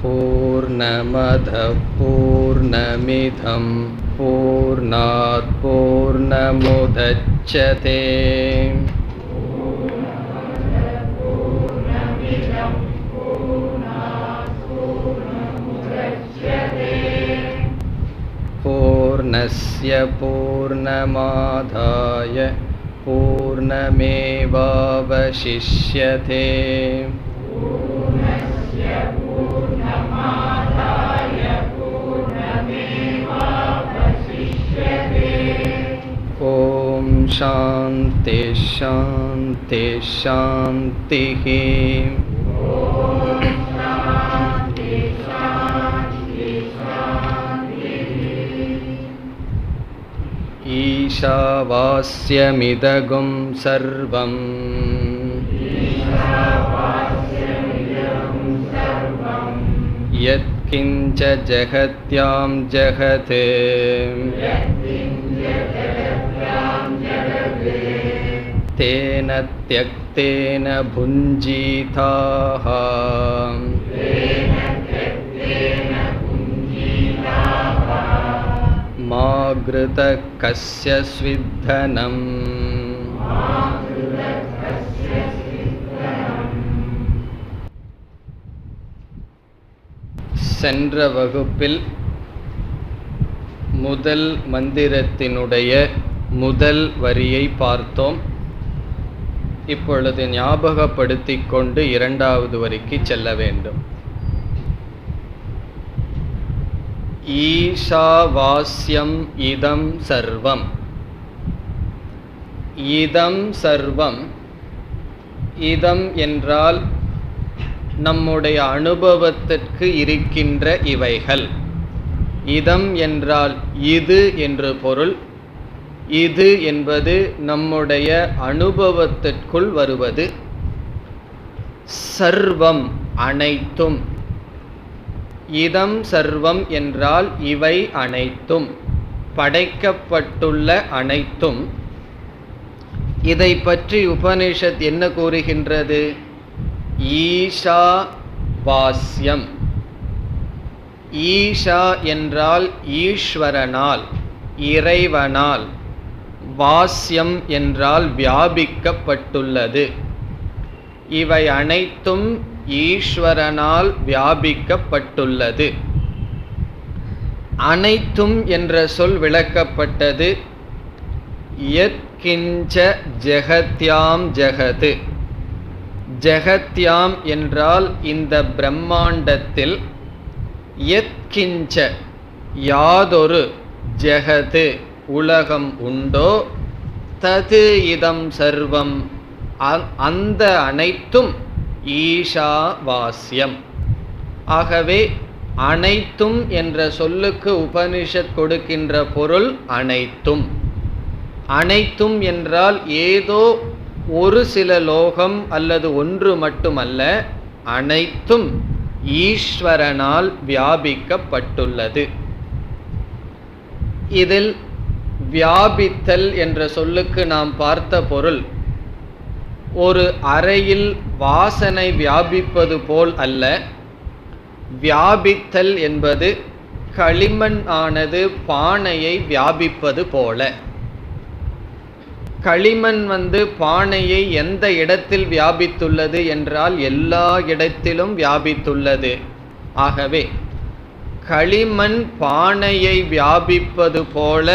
பூர்ணமதః பூர்ணமிதம் பூர்ணாத் பூர்ணமுதச்யதே பூர்ணஸ்ய பூர்ணமாதாய பூர்ணமேவாவசிஷ்யதே. ஓம் சாந்தி சாந்தி சாந்திஹ. ஈஷாவாஸ்யமிதகும் சர்வம் யத்கிஞ்ச ஜகத்யாம் ஜகத் தேன த்யக்தேன புஞ்சிதாஹ. மா க்ருதः கஸ்ய ஸ்வித்தனம். சென்ற வகுப்பில் முதல் மந்திரத்தினுடைய முதல் வரியை பார்த்தோம். இப்பொழுது ஞாபகப்படுத்திக் கொண்டு இரண்டாவது வரிக்கு செல்ல வேண்டும். ஈஷாவாஸ்யம் இதம் சர்வம். இதம் சர்வம். இதம் என்றால் நம்முடைய அனுபவத்திற்கு இருக்கின்ற இவைகள். இதம் என்றால் இது என்று பொருள். இது என்பது நம்முடைய அனுபவத்திற்குள் வருவது. சர்வம் அனைத்தும். இதம் சர்வம் என்றால் இவை அனைத்தும், படைக்கப்பட்டுள்ள அனைத்தும். இதை பற்றி உபனிஷத் என்ன கூறுகின்றது? ஈஷா வாஸ்யம். ஈஷா என்றால் ஈஸ்வரனால், இறைவனால். வாஸ்யம் என்றால் வியாபிக்கப்பட்டுள்ளது. இவை அனைத்தும் ஈஸ்வரனால் வியாபிக்கப்பட்டுள்ளது. அனைத்தும் என்ற சொல் விளக்கப்பட்டது. யத்கிஞ்ச ஜெகத்யாம் ஜெகத். ஜெகத்யாம் என்றால் இந்த பிரம்மாண்டத்தில். யத்கிஞ்ச யாதொரு ஜெகத் உலகம் உண்டோ, தது இதம் சர்வம் அந்த அனைத்தும் ஈஷாவாஸ்யம். ஆகவே அனைத்தும் என்ற சொல்லுக்கு உபனிஷத் கொடுக்கின்ற பொருள் அனைத்தும். அனைத்தும் என்றால் ஏதோ ஒரு சில லோகம் அல்லது ஒன்று மட்டுமல்ல, அனைத்தும் ஈஸ்வரனால் வியாபிக்கப்பட்டுள்ளது. இதில் வியாபித்தல் என்ற சொல்லுக்கு நாம் பார்த்த பொருள் ஒரு அறையில் வாசனை வியாபிப்பது போல் அல்ல. வியாபித்தல் என்பது களிமண் ஆனது பானையை வியாபிப்பது போல. களிமண் பானையை எந்த இடத்தில் வியாபித்துள்ளது என்றால் எல்லா இடத்திலும் வியாபித்துள்ளது. ஆகவே களிமண் பானையை வியாபிப்பது போல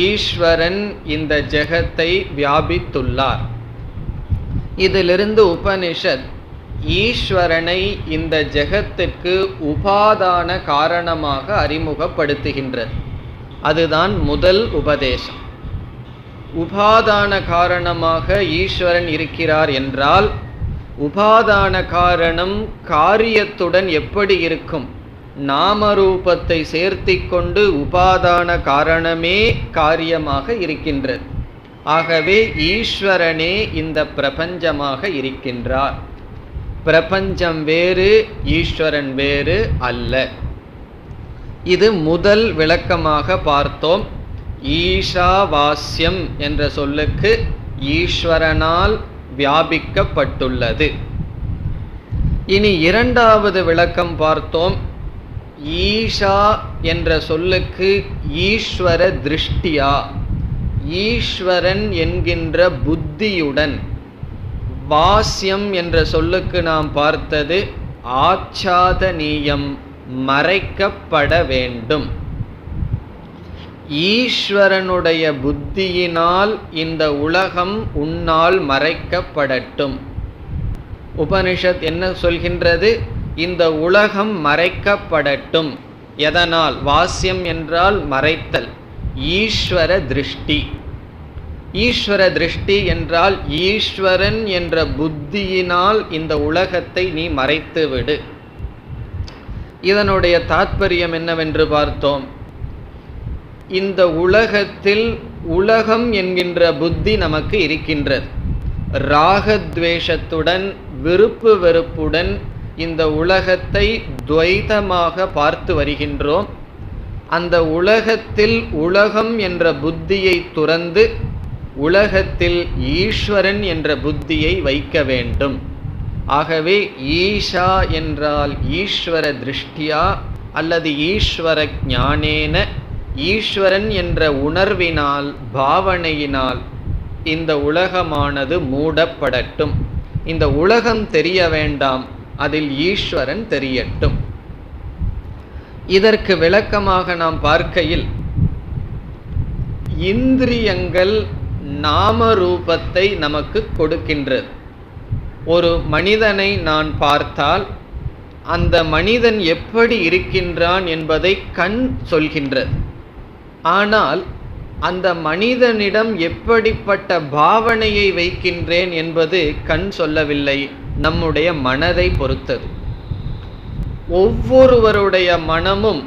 ஈஸ்வரன் இந்த ஜெகத்தை வியாபித்துள்ளார். இதிலிருந்து உபனிஷத் ஈஸ்வரனை இந்த ஜெகத்திற்கு உபாதான காரணமாக அறிமுகப்படுத்துகின்றது. அதுதான் முதல் உபதேசம். உபாதான காரணமாக ஈஸ்வரன் இருக்கிறார் என்றால் உபாதான காரணம் காரியத்துடன் எப்படி இருக்கும்? நாமரூபத்தை சேர்த்தி கொண்டு உபாதான காரணமே காரியமாக இருக்கின்றது. ஆகவே ஈஸ்வரனே இந்த பிரபஞ்சமாக இருக்கின்றார். பிரபஞ்சம் வேறு, ஈஸ்வரன் வேறு அல்ல. இது முதல் விளக்கமாக பார்த்தோம். ஈஷாவாஸ்யம் என்ற சொல்லுக்கு ஈஸ்வரனால் வியாபிக்கப்பட்டுள்ளது. இனி இரண்டாவது விளக்கம் பார்த்தோம். ஈஷா என்ற சொல்லுக்கு ஈஸ்வர திருஷ்டியா, ஈஸ்வரன் என்கின்ற புத்தியுடன். வாஸ்யம் என்ற சொல்லுக்கு நாம் பார்த்தது ஆச்சாதனீயம், மறைக்கப்பட வேண்டும். ஈஸ்வரனுடைய புத்தியினால் இந்த உலகம் உன்னால் மறைக்கப்படட்டும். உபனிஷத் என்ன சொல்கின்றது? இந்த உலகம் மறைக்கப்படட்டும். எதனால்? வாஸ்யம் என்றால் மறைத்தல், ஈஸ்வர திருஷ்டி. ஈஸ்வர திருஷ்டி என்றால் ஈஸ்வரன் என்ற புத்தியினால் இந்த உலகத்தை நீ மறைத்து விடு. இதனுடைய தாத்பரியம் என்னவென்று பார்த்தோம். இந்த உலகத்தில் உலகம் என்கின்ற புத்தி நமக்கு இருக்கின்றது. ராகத்வேஷத்துடன், விருப்பு வெறுப்புடன் இந்த உலகத்தை துவைதமாக பார்த்து வருகின்றோம். அந்த உலகத்தில் உலகம் என்ற புத்தியை துறந்து உலகத்தில் ஈஸ்வரன் என்ற புத்தியை வைக்க வேண்டும். ஆகவே ஈஷா என்றால் ஈஸ்வர திருஷ்டியா அல்லது ஈஸ்வர ஞானேன, ஈஸ்வரன் என்ற உணர்வினால், பாவனையினால் இந்த உலகமானது மூடப்படட்டும். இந்த உலகம் தெரிய வேண்டாம், அதில் ஈஸ்வரன் தெரியட்டும். இதற்கு விளக்கமாக நாம் பார்க்கையில், இந்திரியங்கள் நாமரூபத்தை நமக்கு கொடுக்கின்றது. ஒரு மனிதனை நான் பார்த்தால் அந்த மனிதன் எப்படி இருக்கின்றான் என்பதை கண் சொல்கின்றது. ஆனால் அந்த மனிதனிடம் எப்படிப்பட்ட பாவனையை வைக்கின்றேன் என்பது கண் சொல்லவில்லை, நம்முடைய மனதை பொறுத்தது. ஒவ்வொருவருடைய மனமும்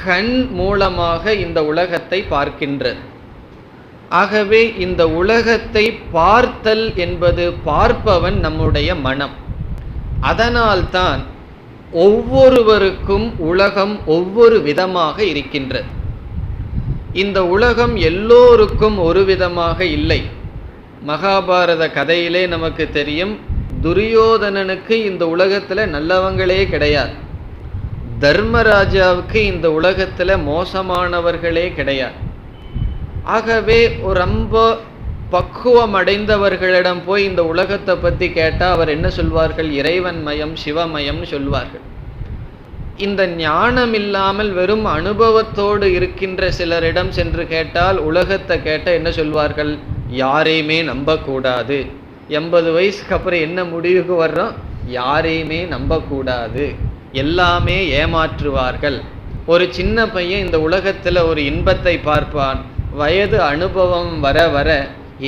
கண் மூலமாக இந்த உலகத்தை பார்க்கின்றது. ஆகவே இந்த உலகத்தை பார்த்தல் என்பது பார்ப்பவன் நம்முடைய மனம். அதனால்தான் ஒவ்வொருவருக்கும் உலகம் ஒவ்வொரு விதமாக இருக்கின்றது. இந்த உலகம் எல்லோருக்கும் ஒரு விதமாக இல்லை. மகாபாரத கதையிலே நமக்கு தெரியும், துரியோதனனுக்கு இந்த உலகத்தில் நல்லவங்களே கிடையாது. தர்மராஜாவுக்கு இந்த உலகத்தில் மோசமானவர்களே கிடையாது. ஆகவே ரொம்ப பக்குவம் அடைந்தவர்களிடம் போய் இந்த உலகத்தை பற்றி கேட்டால் அவர் என்ன சொல்வார்கள்? இறைவன் மயம், சிவமயம்னு சொல்வார்கள். இந்த ஞானம் இல்லாமல் வெறும் அனுபவத்தோடு இருக்கின்ற சிலரிடம் சென்று கேட்டால், உலகத்தை கேட்டால் என்ன சொல்வார்கள்? யாரையுமே நம்பக்கூடாது. 80 வயசுக்கு அப்புறம் என்ன முடிவுக்கு வர்றோம்? யாரையுமே நம்பக்கூடாது, எல்லாமே ஏமாற்றுவார்கள். ஒரு சின்ன பையன் இந்த உலகத்தில் ஒரு இன்பத்தை பார்ப்பான். வயது அனுபவம் வர வர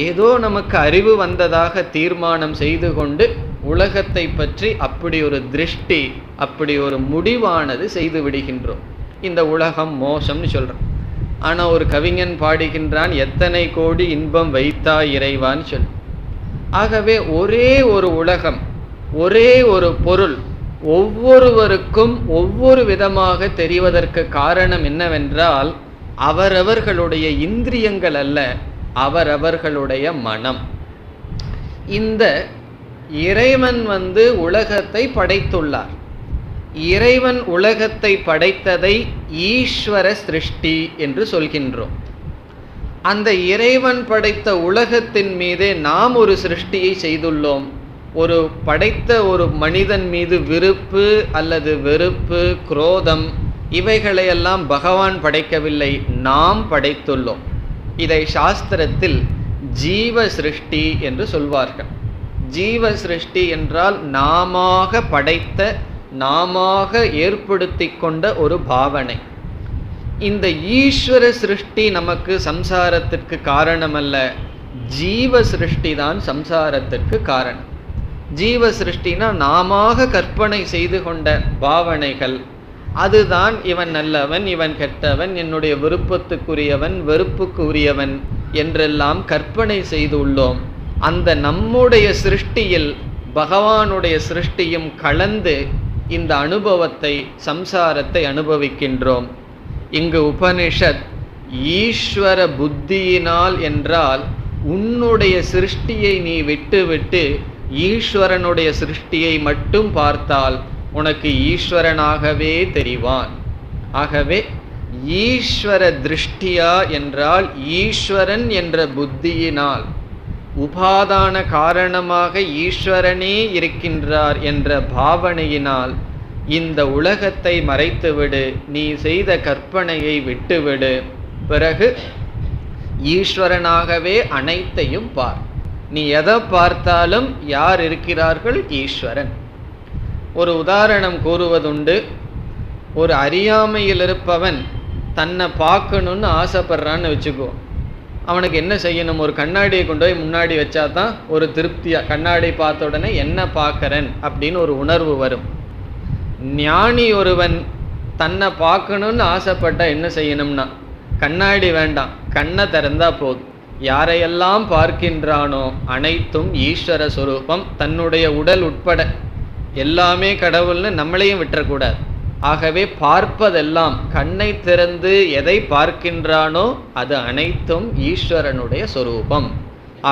ஏதோ நமக்கு அறிவு வந்ததாக தீர்மானம் செய்து கொண்டு உலகத்தை பற்றி அப்படி ஒரு திருஷ்டி, அப்படி ஒரு முடிவானது செய்து விடுகின்றோம். இந்த உலகம் மோசம்னு சொல்கிறோம். ஆனால் ஒரு கவிஞன் பாடுகின்றான், எத்தனை கோடி இன்பம் வைத்தா இறைவான்னு சொல். ஆகவே ஒரே ஒரு உலகம், ஒரே ஒரு பொருள் ஒவ்வொருவருக்கும் ஒவ்வொரு விதமாக தெரிவதற்கு காரணம் என்னவென்றால், அவரவர்களுடைய இந்திரியங்கள் அல்ல, அவரவர்களுடைய மனம். இந்த இறைவன் உலகத்தை படைத்துள்ளார். இறைவன் உலகத்தை படைத்ததை ஈஸ்வர சிருஷ்டி என்று சொல்கின்றோம். அந்த இறைவன் படைத்த உலகத்தின் மீதே நாம் ஒரு சிருஷ்டியை செய்துள்ளோம். ஒரு படைத்த ஒரு மனிதன் மீது விருப்பு அல்லது வெறுப்பு, குரோதம் இவைகளையெல்லாம் பகவான் படைக்கவில்லை, நாம் படைத்துள்ளோம். இதை சாஸ்திரத்தில் ஜீவ சிருஷ்டி என்று சொல்வார்கள். ஜீவ சிருஷ்டி என்றால் நாமாக படைத்த, நாமாக ஏற்படுத்தி கொண்ட ஒரு பாவனை. இந்த ஈஸ்வர சிருஷ்டி நமக்கு சம்சாரத்திற்கு காரணமல்ல, ஜீவ சிருஷ்டி தான் சம்சாரத்திற்கு காரணம். ஜீவ சிருஷ்டினா நாமாக கற்பனை செய்து கொண்ட பாவனைகள். அதுதான் இவன் நல்லவன், இவன் கெட்டவன், என்னுடைய விருப்பத்துக்குரியவன், வெறுப்புக்குரியவன் என்றெல்லாம் கற்பனை செய்துள்ளோம். அந்த நம்முடைய சிருஷ்டியில் பகவானுடைய சிருஷ்டியும் கலந்து இந்த அனுபவத்தை, சம்சாரத்தை அனுபவிக்கின்றோம். இங்கு உபனிஷத் ஈஸ்வர புத்தியினால் என்றால், உன்னுடைய சிருஷ்டியை நீ விட்டு விட்டு ஈஸ்வரனுடைய சிருஷ்டியை மட்டும் பார்த்தால் உனக்கு ஈஸ்வரனாகவே தெரிவான். ஆகவே ஈஸ்வர திருஷ்டியா என்றால் ஈஸ்வரன் என்ற புத்தியினால், உபாதான காரணமாக ஈஸ்வரனே இருக்கின்றார் என்ற பாவனையினால் இந்த உலகத்தை மறைத்துவிடு, நீ செய்த கற்பனையை விட்டுவிடு, பிறகு ஈஸ்வரனாகவே அனைத்தையும் பார். நீ எதை பார்த்தாலும் யார் இருக்கிறார்கள்? ஈஸ்வரன். ஒரு உதாரணம் கூறுவதுண்டு. ஒரு அறியாமையில் இருப்பவன் தன்னை பார்க்கணுன்னு ஆசைப்படுறான்னு வச்சுக்கோ. அவனுக்கு என்ன செய்யணும்? ஒரு கண்ணாடியை கொண்டு போய் முன்னாடி வச்சா தான் ஒரு திருப்தியாக, கண்ணாடி பார்த்த உடனே என்ன பார்க்குறேன் அப்படின்னு ஒரு உணர்வு வரும். ஞானி ஒருவன் தன்னை பார்க்கணுன்னு ஆசைப்பட்டால் என்ன செய்யணும்னா, கண்ணாடி வேண்டாம், கண்ணை திறந்தா போதும். யாரையெல்லாம் பார்க்கின்றானோ அனைத்தும் ஈஸ்வர சொரூபம். தன்னுடைய உடல் உட்பட எல்லாமே கடவுள்னு நம்மளையும் விட்டுறக்கூடாது. ஆகவே பார்ப்பதெல்லாம், கண்ணை திறந்து எதை பார்க்கின்றானோ அது அனைத்தும் ஈஸ்வரனுடைய சொரூபம்.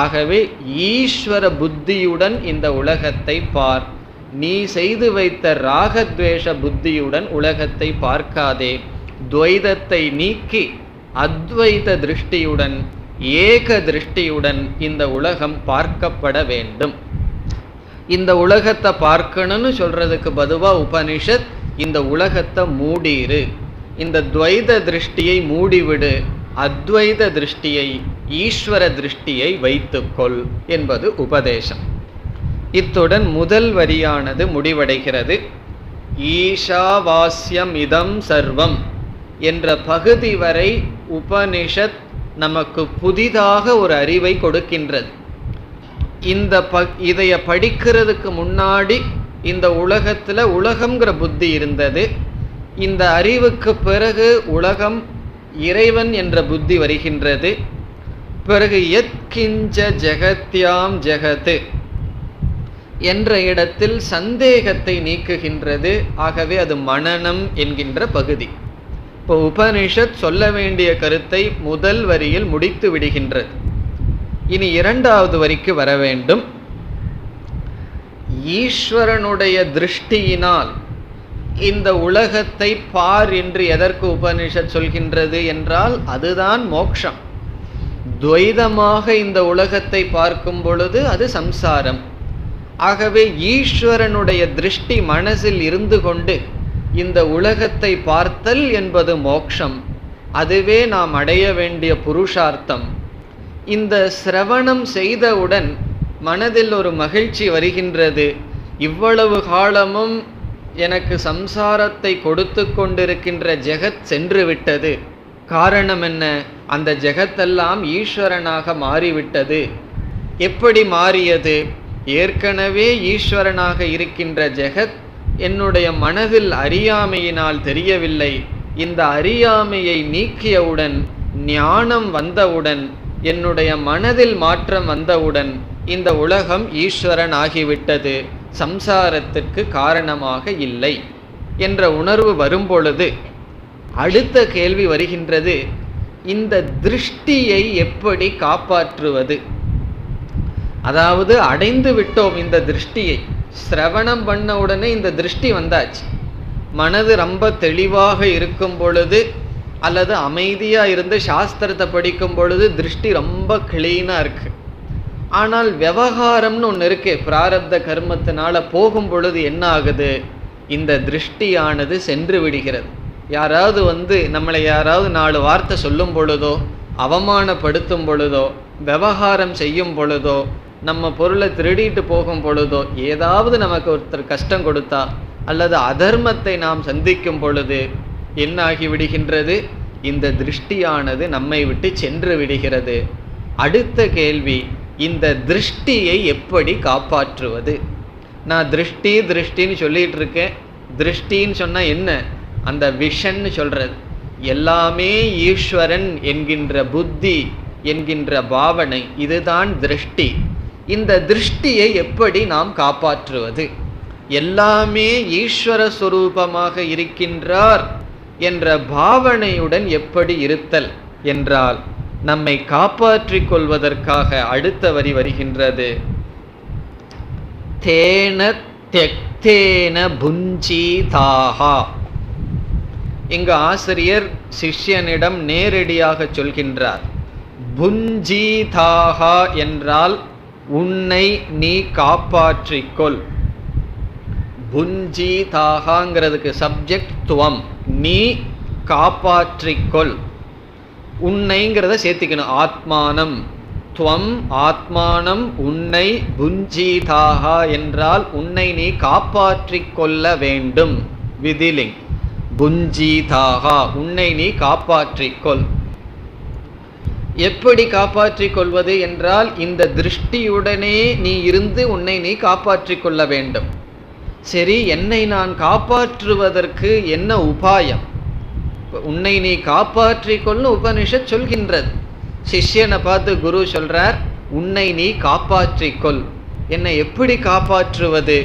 ஆகவே ஈஸ்வர புத்தியுடன் இந்த உலகத்தை பார். நீ செய்து வைத்த ராகத்வேஷ புத்தியுடன் உலகத்தை பார்க்காதே. துவைதத்தை நீக்கி அத்வைத திருஷ்டியுடன், ஏக திருஷ்டியுடன் இந்த உலகம் பார்க்கப்பட வேண்டும். இந்த உலகத்தை பார்க்கணும்னு சொல்றதுக்கு பதுவா உபனிஷத் இந்த உலகத்தை மூடிரு, இந்த துவைத திருஷ்டியை மூடிவிடு, அத்வைத திருஷ்டியை, ஈஸ்வர திருஷ்டியை வைத்துக்கொள் என்பது உபதேசம். இத்துடன் முதல் வரியானது முடிவடைகிறது. ஈஷாவாஸ்யம் இதம் சர்வம் என்ற பகுதி வரை உபனிஷத் நமக்கு புதிதாக ஒரு அறிவை கொடுக்கின்றது. இதைய படிக்கிறதுக்கு முன்னாடி இந்த உலகத்தில் உலகம்ங்கிற புத்தி இருந்தது. இந்த அறிவுக்கு பிறகு உலகம் இறைவன் என்ற புத்தி வருகின்றது. பிறகு யத்கிஞ்ச ஜெகத்யாம் ஜெகத் என்ற இடத்தில் சந்தேகத்தை நீக்குகின்றது. ஆகவே அது மனனம் என்கின்ற பகுதி. இப்போ உபனிஷத் சொல்ல வேண்டிய கருத்தை முதல் வரியில் முடித்து விடுகின்றது. இனி இரண்டாவது வரிக்கு வர வேண்டும். ஈஸ்வரனுடைய திருஷ்டியினால் இந்த உலகத்தை பார் என்று எதற்கு உபனிஷத் சொல்கின்றது என்றால் அதுதான் மோட்சம். துவைதமாக இந்த உலகத்தை பார்க்கும் பொழுது அது சம்சாரம். ஆகவே ஈஸ்வரனுடைய திருஷ்டி மனசில் இருந்து கொண்டு இந்த உலகத்தை பார்த்தல் என்பது மோட்சம். அதுவே நாம் அடைய வேண்டிய புருஷார்த்தம். இந்த சிரவணம் செய்தவுடன் மனதில் ஒரு மகிழ்ச்சி வருகின்றது. இவ்வளவு காலமும் எனக்கு சம்சாரத்தை கொடுத்து கொண்டிருக்கின்ற ஜெகத் சென்று விட்டது. காரணம் என்ன? அந்த ஜெகத்தெல்லாம் ஈஸ்வரனாக மாறிவிட்டது. எப்படி மாறியது? ஏற்கனவே ஈஸ்வரனாக இருக்கின்ற ஜெகத் என்னுடைய மனதில் அறியாமையினால் தெரியவில்லை. இந்த அறியாமையை நீக்கியவுடன், ஞானம் வந்தவுடன், என்னுடைய மனதில் மாற்றம் வந்தவுடன் இந்த உலகம் ஈஸ்வரன் ஆகிவிட்டது, சம்சாரத்திற்கு காரணமாக இல்லை என்ற உணர்வு வரும்பொழுது அடுத்த கேள்வி வருகின்றது. இந்த திருஷ்டியை எப்படி காப்பாற்றுவது? அதாவது அடைந்து விட்டோம் இந்த திருஷ்டியை. சிரவணம் பண்ண உடனே இந்த திருஷ்டி வந்தாச்சு. மனது ரொம்ப தெளிவாக இருக்கும் பொழுது அல்லது அமைதியாக இருந்து சாஸ்திரத்தை படிக்கும் பொழுது திருஷ்டி ரொம்ப கிளீனாக இருக்கு. ஆனால் விவகாரம்னு ஒன்று இருக்கு. பிராரப்த கர்மத்தினால போகும் பொழுது என்ன ஆகுது? இந்த திருஷ்டியானது சென்று விடுகிறது. யாராவது நம்மளை யாராவது 4 வார்த்தை சொல்லும் பொழுதோ, அவமானப்படுத்தும் பொழுதோ, விவகாரம் செய்யும் பொழுதோ, நம்ம பொருளை திருடிட்டு போகும் பொழுதோ, ஏதாவது நமக்கு ஒருத்தர் கஷ்டம் கொடுத்தா அல்லது அதர்மத்தை நாம் சந்திக்கும் பொழுது என்ன ஆகி விடுகின்றது? இந்த திருஷ்டியானது நம்மை விட்டு சென்று விடுகிறது. அடுத்த கேள்வி, இந்த திருஷ்டியை எப்படி காப்பாற்றுவது? நான் திருஷ்டின்னு சொல்லிட்டு இருக்கேன். திருஷ்டின்னு சொன்னால் என்ன? அந்த விஷன்னு சொல்றது. எல்லாமே ஈஸ்வரன் என்கின்ற புத்தி என்கின்ற பாவனை, இதுதான் திருஷ்டி. இந்த திருஷ்டியை எப்படி நாம் காப்பாற்றுவது? எல்லாமே ஈஸ்வர சுரூபமாக இருக்கின்றார் என்ற பாவனையுடன் எப்படி இருத்தல் என்றால், நம்மை காப்பாற்றிக் கொள்வதற்காக அடுத்த வரி வருகின்றது. தேன த்யக்தேன புஞ்சீதாஹா. இங்கு ஆசிரியர் சிஷ்யனிடம் நேரடியாக சொல்கின்றார். புஞ்சீதாஹா என்றால் உன்னை நீ காப்பாற்றிக்கொள். புஞ்சீதாஹாங்கிறதுக்கு சப்ஜெக்ட் துவம், நீ காப்பாற்றிக்கொள். உன்னைங்கிறத சேர்த்திக்கணும். ஆத்மானம் துவம் ஆத்மானம் உன்னை, புஞ்சீதாஹா என்றால் உன்னை நீ காப்பாற்றிக் கொள்ள வேண்டும். விதிலிங் புஞ்சீதாஹா, உன்னை நீ காப்பாற்றிக்கொள். எப்படி காப்பாற்றிக் கொள்வது என்றால் இந்த திருஷ்டியுடனே நீ இருந்து உன்னை நீ காப்பாற்றிக் கொள்ள வேண்டும். சரி, என்னை நான் காப்பாற்றுவதற்கு என்ன உபாயம்? உன்னை நீ காப்பாற்றிக் கொள்ள உபனிஷத் சொல்கின்றது. சிஷ்யனை பார்த்து குரு சொல்றார், உன்னை நீ காப்பாற்றிக்கொள். என்னை எப்படி காப்பாற்றுவது?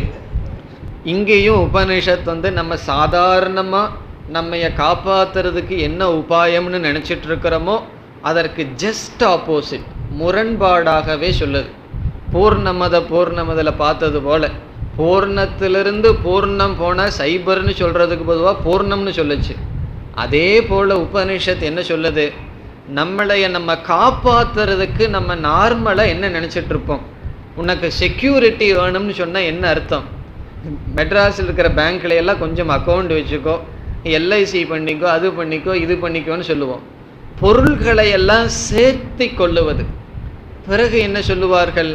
இங்கேயும் உபனிஷத் நம்ம சாதாரணமா நம்மைய காப்பாத்துறதுக்கு என்ன உபாயம்னு நினைச்சிட்டு இருக்கிறோமோ அதற்கு ஜஸ்ட் ஆப்போசிட், முரண்பாடாகவே சொல்லுது. பூர்ணமதில் பார்த்தது போல பூர்ணத்திலிருந்து பூர்ணம் போன சைபர்னு சொல்றதுக்கு பொதுவாக பூர்ணம்னு சொல்லுச்சு. அதே போல உபனிஷத் என்ன சொல்லுது? நம்மளைய நம்ம காப்பாத்துறதுக்கு நம்ம நார்மலாக என்ன நினச்சிட்டு இருப்போம்? உனக்கு செக்யூரிட்டி வேணும்னு சொன்னால் என்ன அர்த்தம்? மெட்ராஸில் இருக்கிற பேங்க்ல எல்லாம் கொஞ்சம் அக்கௌண்ட் வச்சுக்கோ, எல்ஐசி பண்ணிக்கோ, அது பண்ணிக்கோ, இது பண்ணிக்கோன்னு சொல்லுவோம். பொருள்களை எல்லாம் சேர்த்தி கொள்ளுவது. பிறகு என்ன சொல்லுவார்கள்?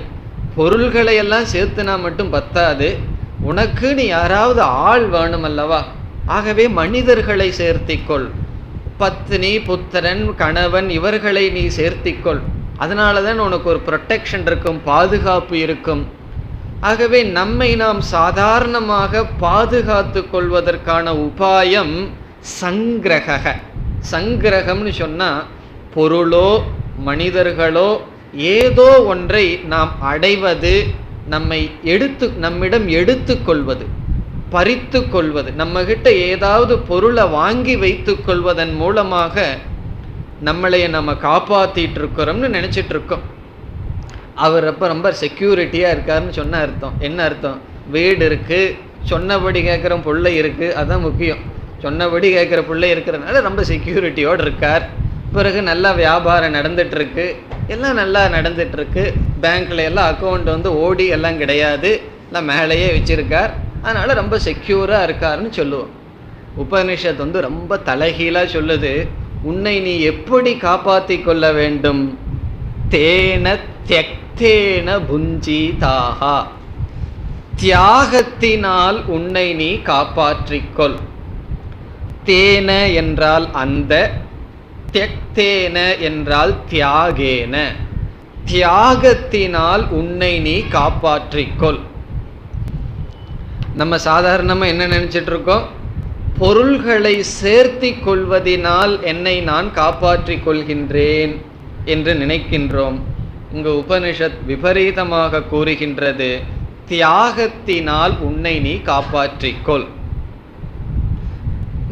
பொருள்களை எல்லாம் சேர்த்துனா மட்டும் பத்தாது, உனக்கு நீ யாராவது ஆள் வேணும் அல்லவா? ஆகவே மனிதர்களை சேர்த்திக்கொள். பத்னி, புத்திரன், கணவன் இவர்களை நீ சேர்த்திக்கொள். அதனால தான் உனக்கு ஒரு ப்ரொடெக்ஷன் இருக்கும், பாதுகாப்பு இருக்கும். ஆகவே நம்மை நாம் சாதாரணமாக பாதுகாத்து கொள்வதற்கான உபாயம் சங்கிரக. சங்கிரகம்னு சொன்னால் பொருளோ மனிதர்களோ ஏதோ ஒன்றை நாம் அடைவது, நம்மிடம் எடுத்து கொள்வது, பறித்து கொள்வது. நம்ம கிட்ட ஏதாவது பொருளை வாங்கி வைத்து கொள்வதன் மூலமாக நம்மளைய நம்ம காப்பாத்திட்டு இருக்கிறோம்னு நினைச்சிட்டு இருக்கோம். அவர் அப்போ ரொம்ப செக்யூரிட்டியா இருக்காருன்னு சொன்ன அர்த்தம் என்ன அர்த்தம்? வீடு இருக்கு, சொன்னபடி கேட்குற பிள்ளை இருக்கு, அதுதான் முக்கியம். சொன்னபடி கேட்குற பிள்ளை இருக்கிறதுனால ரொம்ப செக்யூரிட்டியோடு இருக்கார். பிறகு நல்லா வியாபாரம் நடந்துட்டு இருக்கு, எல்லாம் நல்லா நடந்துட்டு இருக்கு. பேங்க்ல எல்லாம் அக்கௌண்ட் ஓடி எல்லாம் கிடையாது, எல்லாம் மேலேயே வச்சிருக்கார். அதனால ரொம்ப செக்யூரா இருக்காருன்னு சொல்லுவோம். உபனிஷத் ரொம்ப தலைகீழா சொல்லுது, உன்னை நீ எப்படி காப்பாற்றி கொள்ள வேண்டும்? தேன த்யக்தேன புஞ்சீதாஹா, தியாகத்தினால் உன்னை நீ காப்பாற்றிக்கொள். தேன என்றால் அந்த, த்யக்தேன என்றால் தியாகேன, தியாகத்தினால் உன்னை நீ காப்பாற்றிக்கொள். நம்ம சாதாரணமா என்ன நினைச்சிட்டு இருக்கோம்? பொருள்களை சேர்த்தி கொள்வதினால் என்னை நான் காப்பாற்றிக் கொள்கின்றேன் என்று நினைக்கின்றோம். இங்கு உபனிஷத் விபரீதமாக கூறுகின்றது, தியாகத்தினால் உன்னை நீ காப்பாற்றிக்கொள்.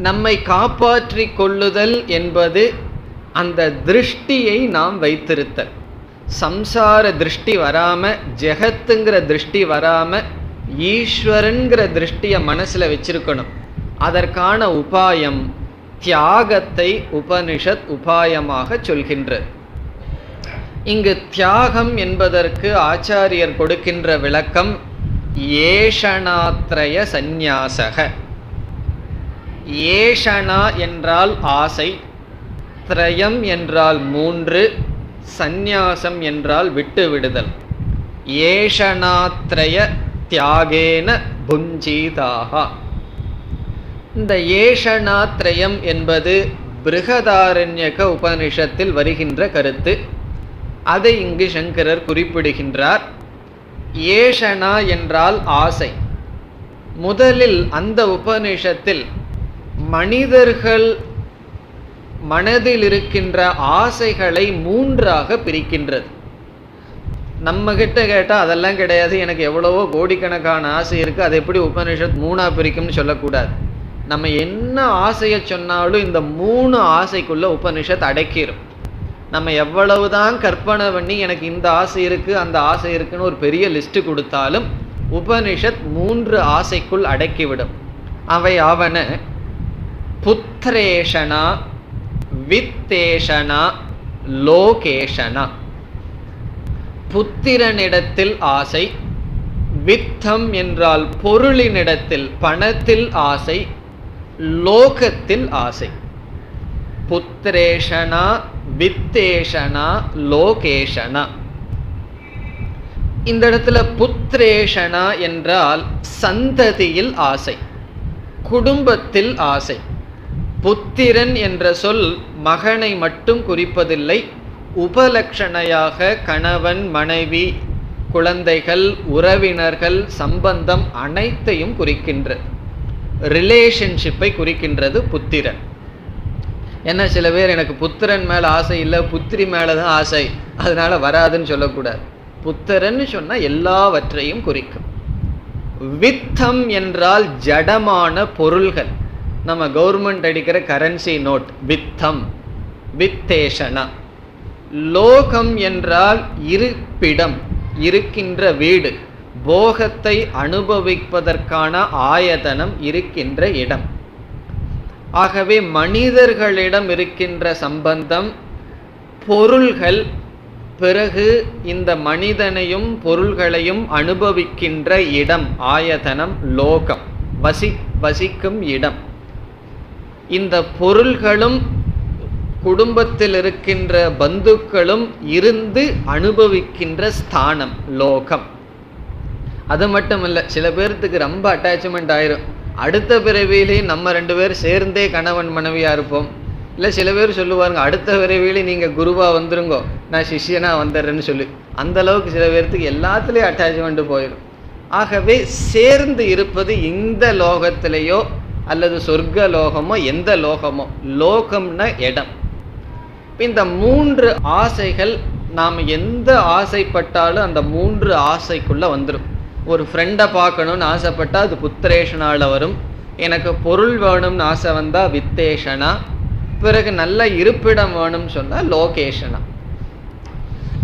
நம்மை காப்பாற்றிக் கொள்ளுதல் என்பது அந்த திருஷ்டியை நாம் வைத்திருத்தல். சம்சார திருஷ்டி வராம, ஜெகத்துங்கிற திருஷ்டி வராம ஈஸ்வரன்கிற திருஷ்டியை மனசுல வச்சிருக்கணும். அதற்கான உபாயம் தியாகத்தை உபனிஷத் உபாயமாக சொல்கின்றது. இங்கு தியாகம் என்பதற்கு ஆச்சாரியர் கொடுக்கின்ற விளக்கம் ஏஷணாத்ரய சந்நியாசக. ஏஷணா என்றால் ஆசை, திரயம் என்றால் 3, சந்நியாசம் என்றால் விட்டு விடுதல். ஏஷணாத்ரய தியாகேன புஞ்சீதாஹா. இந்த ஏஷணாத்ரயம் என்பது பிருகதாரண்யக உபனிஷத்தில் வருகின்ற கருத்து. அதை இங்கு சங்கரர் குறிப்பிடுகின்றார். ஏஷணா என்றால் ஆசை. முதலில் அந்த உபனிஷத்தில் மனிதர்கள் மனதில் இருக்கின்ற ஆசைகளை 3ஆக பிரிக்கின்றது. நம்ம கிட்ட கேட்டால் அதெல்லாம் கிடையாது, எனக்கு எவ்வளவோ கோடிக்கணக்கான ஆசை இருக்குது, அதை எப்படி உபனிஷத் 3ஆ பிரிக்கும்னு சொல்லக்கூடாது. நம்ம என்ன ஆசையை சொன்னாலும் இந்த 3 ஆசைக்குள்ள உபனிஷத் அடக்கிடும். நம்ம எவ்வளவுதான் கற்பனை பண்ணி எனக்கு இந்த ஆசை இருக்குது அந்த ஆசை இருக்குன்னு ஒரு பெரிய லிஸ்ட்டு கொடுத்தாலும் உபனிஷத் 3 ஆசைக்குள் அடக்கிவிடும். அவை ஆவன புத்திரேஷனா, வித்தேஷனா, லோகேஷனா. புத்திரனிடத்தில் ஆசை, வித்தம் என்றால் பொருளினிடத்தில் பணத்தில் ஆசை, லோகத்தில் ஆசை. புத்திரேஷனா, வித்தேஷனா, லோகேஷனா. இந்த இடத்துல புத்திரேஷனா என்றால் சந்ததியில் ஆசை, குடும்பத்தில் ஆசை. புத்திரன் என்ற சொல் மகனை மட்டும் குறிப்பதில்லை, உபலட்சணையாக கணவன், மனைவி, குழந்தைகள், உறவினர்கள், சம்பந்தம் அனைத்தையும் குறிக்கின்றது. ரிலேஷன்ஷிப்பை குறிக்கின்றது புத்திரன். ஏன்னா சில பேர் எனக்கு புத்திரன் மேல ஆசை இல்லை, புத்திரி மேலதான் ஆசை, அதனால வராதுன்னு சொல்லக்கூடாது. புத்திரன்னு சொன்னா எல்லாவற்றையும் குறிக்கும். வித்தம் என்றால் ஜடமான பொருள்கள், நம்ம கவர்மெண்ட் அடிக்கிற கரன்சி நோட் வித்தம், வித்தேஷனா. லோகம் என்றால் இருப்பிடம், இருக்கின்ற வீடு, போகத்தை அனுபவிப்பதற்கான ஆயதனம், இருக்கின்ற இடம். ஆகவே மனிதர்களிடம் இருக்கின்ற சம்பந்தம், பொருள்கள், பிறகு இந்த மனிதனையும் பொருள்களையும் அனுபவிக்கின்ற இடம், ஆயதனம், லோகம், வசிக்கும் இடம். இந்த பொருள்களும் குடும்பத்தில் இருக்கின்ற பந்துக்களும் இருந்து அனுபவிக்கின்ற ஸ்தானம் லோகம். அது மட்டும் இல்லை, சில பேர்த்துக்கு ரொம்ப அட்டாச்மெண்ட் ஆயிரும். அடுத்த பிறவியிலே நம்ம 2 பேர் சேர்ந்தே கணவன் மனைவியா இருப்போம். இல்லை சில பேர் சொல்லுவாருங்க, அடுத்த பிறவியிலே நீங்க குருவா வந்துருங்கோ, நான் சிஷ்யனா வந்துடுறேன்னு சொல்லி. அந்த அளவுக்கு சில பேர்த்துக்கு எல்லாத்துலேயும் அட்டாச்மெண்ட் போயிடும். ஆகவே சேர்ந்து இருப்பது இந்த லோகத்திலேயோ அல்லது சொர்க்க லோகமோ எந்த லோகமோ, லோகம்னா இடம். இந்த 3 ஆசைகள் நாம் எந்த ஆசைப்பட்டாலும் அந்த 3 ஆசைக்குள்ள வந்துடும். ஒரு ஃப்ரெண்டை பார்க்கணும்னு ஆசைப்பட்டா அது புத்திரேஷனால வரும். எனக்கு பொருள் வேணும்னு ஆசை வந்தா வித்தேஷனா, பிறகு நல்ல இருப்பிடம் வேணும்னு சொன்னா லோகேஷனா.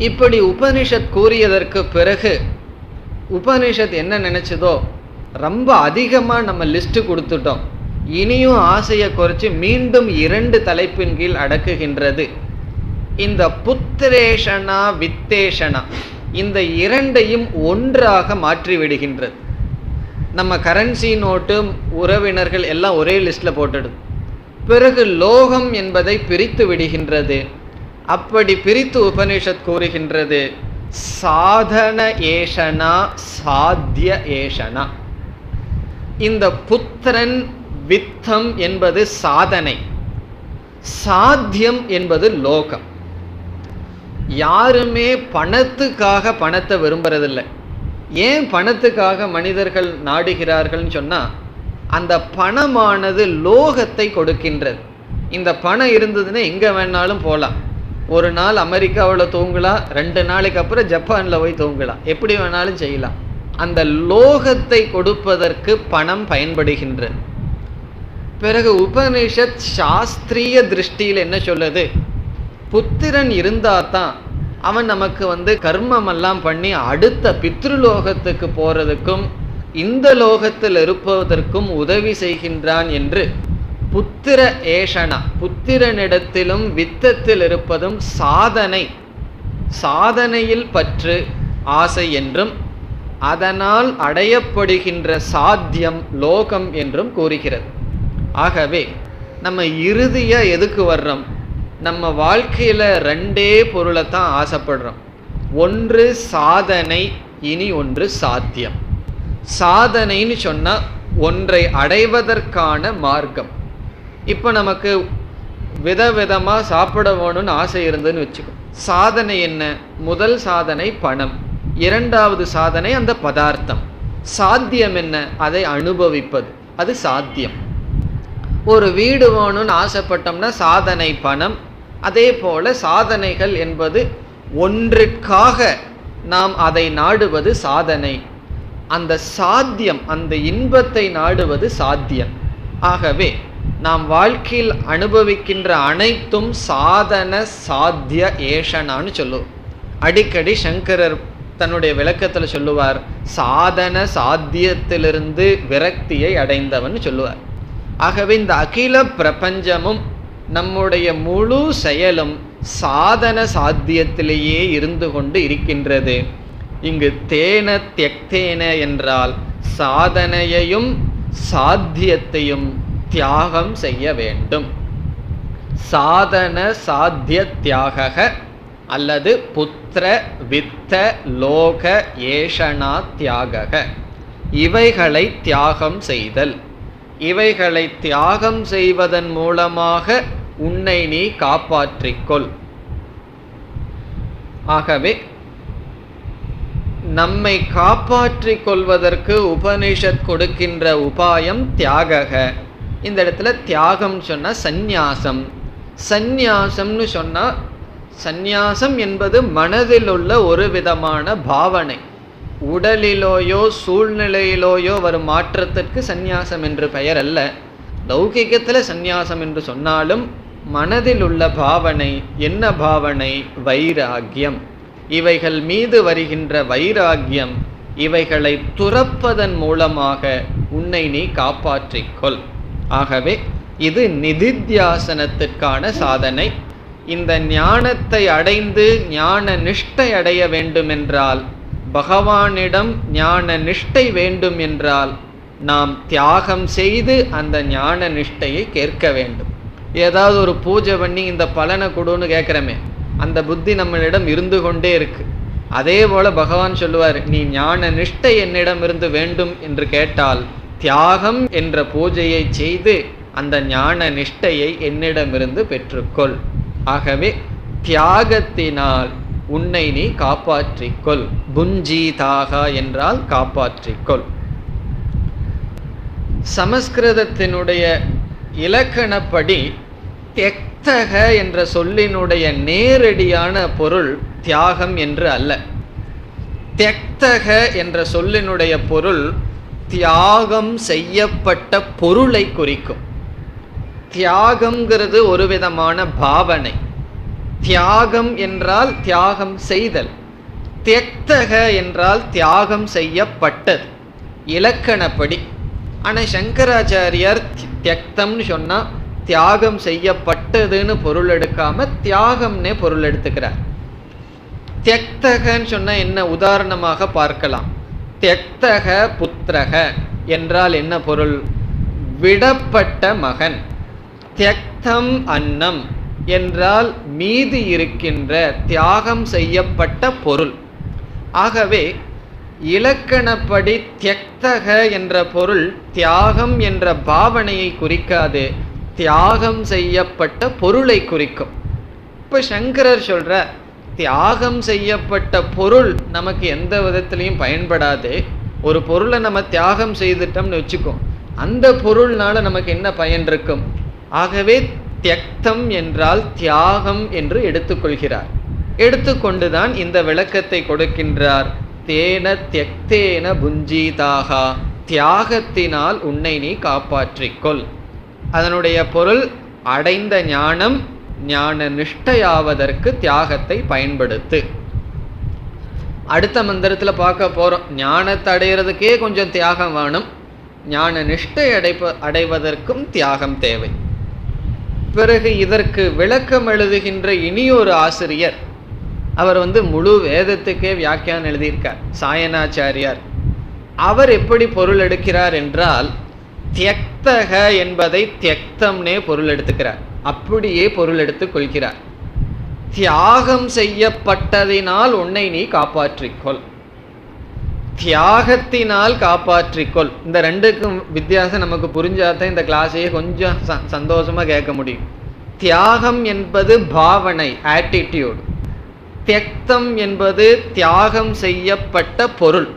இப்படி உபனிஷத் கூறியதற்கு பிறகு உபனிஷத் என்ன நினைச்சதோ, ரொம்ப அதிகமாக நம்ம லிஸ்ட் கொடுத்துட்டோம், இனியும் ஆசையை குறைச்சி மீண்டும் 2 தலைப்பின் கீழ் அடக்குகின்றது. இந்த புத்திரேஷனா, வித்தேஷனா, இந்த 2ஐயும் ஒன்றாக மாற்றி விடுகின்றது. நம்ம கரன்சி நோட்டு, உறவினர்கள் எல்லாம் ஒரே லிஸ்ட்ல போட்டுடுது. பிறகு லோகம் என்பதை பிரித்து விடுகின்றது. அப்படி பிரித்து உபனிஷத் கூறுகின்றது, சாதன ஏஷனா, சாத்திய ஏஷனா. இந்த புத்திரன், வித்தம் என்பது சாதனை, சாத்தியம் என்பது லோகம். யாருமே பணத்துக்காக பணத்தை விரும்புறதில்லை. ஏன் பணத்துக்காக மனிதர்கள் நாடுகிறார்கள்னு சொன்னா, அந்த பணமானது லோகத்தை கொடுக்கின்றது. இந்த பணம் இருந்ததுன்னா எங்க வேணாலும் போகலாம். ஒரு நாள் அமெரிக்காவில் தூங்கலாம், 2 நாளைக்கு அப்புறம் ஜப்பான்ல போய் தூங்கலாம், எப்படி வேணாலும் செய்யலாம். அந்த லோகத்தை கொடுப்பதற்கு பணம் பயன்படுகின்றது. பிறகு உபனிஷத் சாஸ்திரிய திருஷ்டியில் என்ன சொல்லுது, புத்திரன் இருந்தாதான் அவன் நமக்கு கர்மம் எல்லாம் பண்ணி அடுத்த பித்ருலோகத்துக்கு போறதுக்கும் இந்த லோகத்தில் இருப்பதற்கும் உதவி செய்கின்றான் என்று. புத்திர ஏஷனா, புத்திரனிடத்திலும் வித்தத்தில் இருப்பதும் சாதனை, சாதனையில் பற்று, ஆசை என்றும், அதனால் அடையப்படுகின்ற சாத்தியம் லோகம் என்றும் கூறுகிறது. ஆகவே நம்ம இறுதியா எதுக்கு வர்றோம், நம்ம வாழ்க்கையில 2 பொருளை தான் ஆசைப்படுறோம். ஒன்று சாதனை, இனி ஒன்று சாத்தியம். சாதனைன்னு சொன்னா ஒன்றை அடைவதற்கான மார்க்கம். இப்போ நமக்கு விதவிதமா சாப்பிட வேணும்னு ஆசை இருந்துன்னு வச்சுக்கோ. சாதனை என்ன? முதல் சாதனை பணம், 2வது சாதனை அந்த பதார்த்தம். சாத்தியம் என்ன? அதை அனுபவிப்பது, அது சாத்தியம். ஒரு வீடு வேணும்னு ஆசைப்பட்டோம்னா சாதனை பணம். அதே போல சாதனைகள் என்பது ஒன்றிற்காக நாம் அதை நாடுவது சாதனை. அந்த சாத்தியம், அந்த இன்பத்தை நாடுவது சாத்தியம். ஆகவே நாம் வாழ்க்கையில் அனுபவிக்கின்ற அனைத்தும் சாதன சாத்திய ஏஷனான்னு சொல்லுவோம். அடிக்கடி சங்கரர் தன்னுடைய விளக்கத்தில் சொல்லுவார், சாதன சாத்தியத்திலிருந்து விரக்தியை அடைந்தவன் சொல்லுவார். ஆகவே இந்த அகில பிரபஞ்சமும் நம்முடைய முழு செயலும் சாதன சாத்தியத்திலேயே இருந்து கொண்டு இருக்கின்றது. இங்கு தேன தியக்தேன என்றால் சாதனையையும் சாத்தியத்தையும் தியாகம் செய்ய வேண்டும். சாதன சாத்திய தியாக அல்லது புத்திர வித்த லோக ஏஷணா தியாக, இவைகளை தியாகம் செய்தல். இவைகளை தியாகம் செய்வதன் மூலமாக உன்னை நீ காப்பாற்றிக்கொள். ஆகவே நம்மை காப்பாற்றிக் கொள்வதற்கு உபனிஷத் கொடுக்கின்ற உபாயம் தியாக. இந்த இடத்துல தியாகம் சொன்னா சந்நியாசம். சந்நியாசம்னு சொன்னா, சந்நியாசம் என்பது மனதில் உள்ள ஒரு விதமான பாவனை. உடலிலோயோ சூழ்நிலையிலோயோ வரும் மாற்றத்திற்கு சந்நியாசம் என்று பெயர் அல்ல. லௌகிகத்தில் சந்நியாசம் என்று சொன்னாலும் மனதில் உள்ள பாவனை என்ன பாவனை? வைராகியம். இவைகள் மீது வருகின்ற வைராகியம், இவைகளை துறப்பதன் மூலமாக உன்னை நீ காப்பாற்றிக்கொள். ஆகவே இது நிதித்தியாசனத்திற்கான சாதனை. இந்த ஞானத்தை அடைந்து ஞான நிஷ்டை அடைய வேண்டுமென்றால், பகவானிடம் ஞான நிஷ்டை வேண்டும் என்றால் நாம் தியாகம் செய்து அந்த ஞான நிஷ்டையை கேட்க வேண்டும். ஏதாவது ஒரு பூஜை பண்ணி இந்த பலனை கொடுன்னு கேட்குறமே, அந்த புத்தி நம்மளிடம் இருந்து கொண்டே இருக்கு. அதே போல பகவான் சொல்லுவார், நீ ஞான நிஷ்டை என்னிடம் இருந்து வேண்டும் என்று கேட்டால் தியாகம் என்ற பூஜையை செய்து அந்த ஞான நிஷ்டையை என்னிடமிருந்து பெற்றுக்கொள். ஆகவே தியாகத்தினால் உன்னை நீ காப்பாற்றிக்கொள். புஞ்சீதாக என்றால் காப்பாற்றிக்கொள். சமஸ்கிருதத்தினுடைய இலக்கணப்படி தியக்தக என்ற சொல்லினுடைய நேரடியான பொருள் தியாகம் என்று அல்ல. தியக்தக என்ற சொல்லினுடைய பொருள் தியாகம் செய்யப்பட்ட பொருளை குறிக்கும். தியாகம்ங்கிறது ஒரு விதமான பாவனை. தியாகம் என்றால் தியாகம் செய்தல். தியக்தக என்றால் தியாகம் செய்யப்பட்டது இலக்கணப்படி. ஆனால் சங்கராச்சாரியார் தியக்தம்னு சொன்னா தியாகம் செய்யப்பட்டதுன்னு பொருள் எடுக்காம தியாகம்னே பொருள் எடுத்துக்கிறார். தியக்தகன்னு சொன்னா என்ன உதாரணமாக பார்க்கலாம். தியக்தக புத்திரக என்றால் என்ன பொருள்? விடப்பட்ட மகன். தியக்தம் அன்னம் என்றால் மீதி இருக்கின்ற தியாகம் செய்யப்பட்ட பொருள். ஆகவே இலக்கணப்படி தியக்தக என்ற பொருள் தியாகம் என்ற பாவனையை குறிக்காது, தியாகம் செய்யப்பட்ட பொருளை குறிக்கும். இப்போ சங்கரர் சொல்ற தியாகம் செய்யப்பட்ட பொருள் நமக்கு எந்த விதத்திலையும் பயன்படாது. ஒரு பொருளை நம்ம தியாகம் செய்துட்டோம்னு வச்சுக்கோ, அந்த பொருள்னால நமக்கு என்ன பயன் இருக்கும்? ஆகவே தியக்தம் என்றால் தியாகம் என்று எடுத்துக்கொள்கிறார். எடுத்துக்கொண்டுதான் இந்த விளக்கத்தை கொடுக்கின்றார். தேன தியக்தேன புஞ்சீதாகா, தியாகத்தினால் உன்னை நீ காப்பாற்றிக்கொள். அதனுடைய பொருள் அடைந்த ஞானம், ஞான நிஷ்டையாவதற்கு தியாகத்தை பயன்படுத்து. அடுத்த மந்திரத்தில் பார்க்க போறோம். ஞானத்தை அடைகிறதுக்கே கொஞ்சம் தியாகம் வேணும், ஞான நிஷ்டை அடைவதற்கும் தியாகம் தேவை. பிறகு இதற்கு விளக்கம் எழுதுகின்ற இனியொரு ஆசிரியர், அவர் முழு வேதத்துக்கே வியாக்கியானம் எழுதியிருக்கார், சாயனாச்சாரியார். அவர் எப்படி பொருள் எடுக்கிறார் என்றால், தியக்தக என்பதை தியக்தம்னே பொருள் எடுத்துக்கிறார், அப்படியே பொருள் எடுத்துக் கொள்கிறார். தியாகம் செய்யப்பட்டதினால் உன்னை நீ காப்பாற்றிக்கொள், தியாகத்தினால் காப்பாற்றிக்கொள். இந்த ரெண்டுக்கும் வித்தியாசம் நமக்கு புரிஞ்சாதான் இந்த கிளாஸையே கொஞ்சம் சந்தோஷமா கேட்க முடியும். தியாகம் என்பது பாவனை, ஆட்டிடியூட். தியக்தம் என்பது தியாகம் செய்யப்பட்ட பொருள்.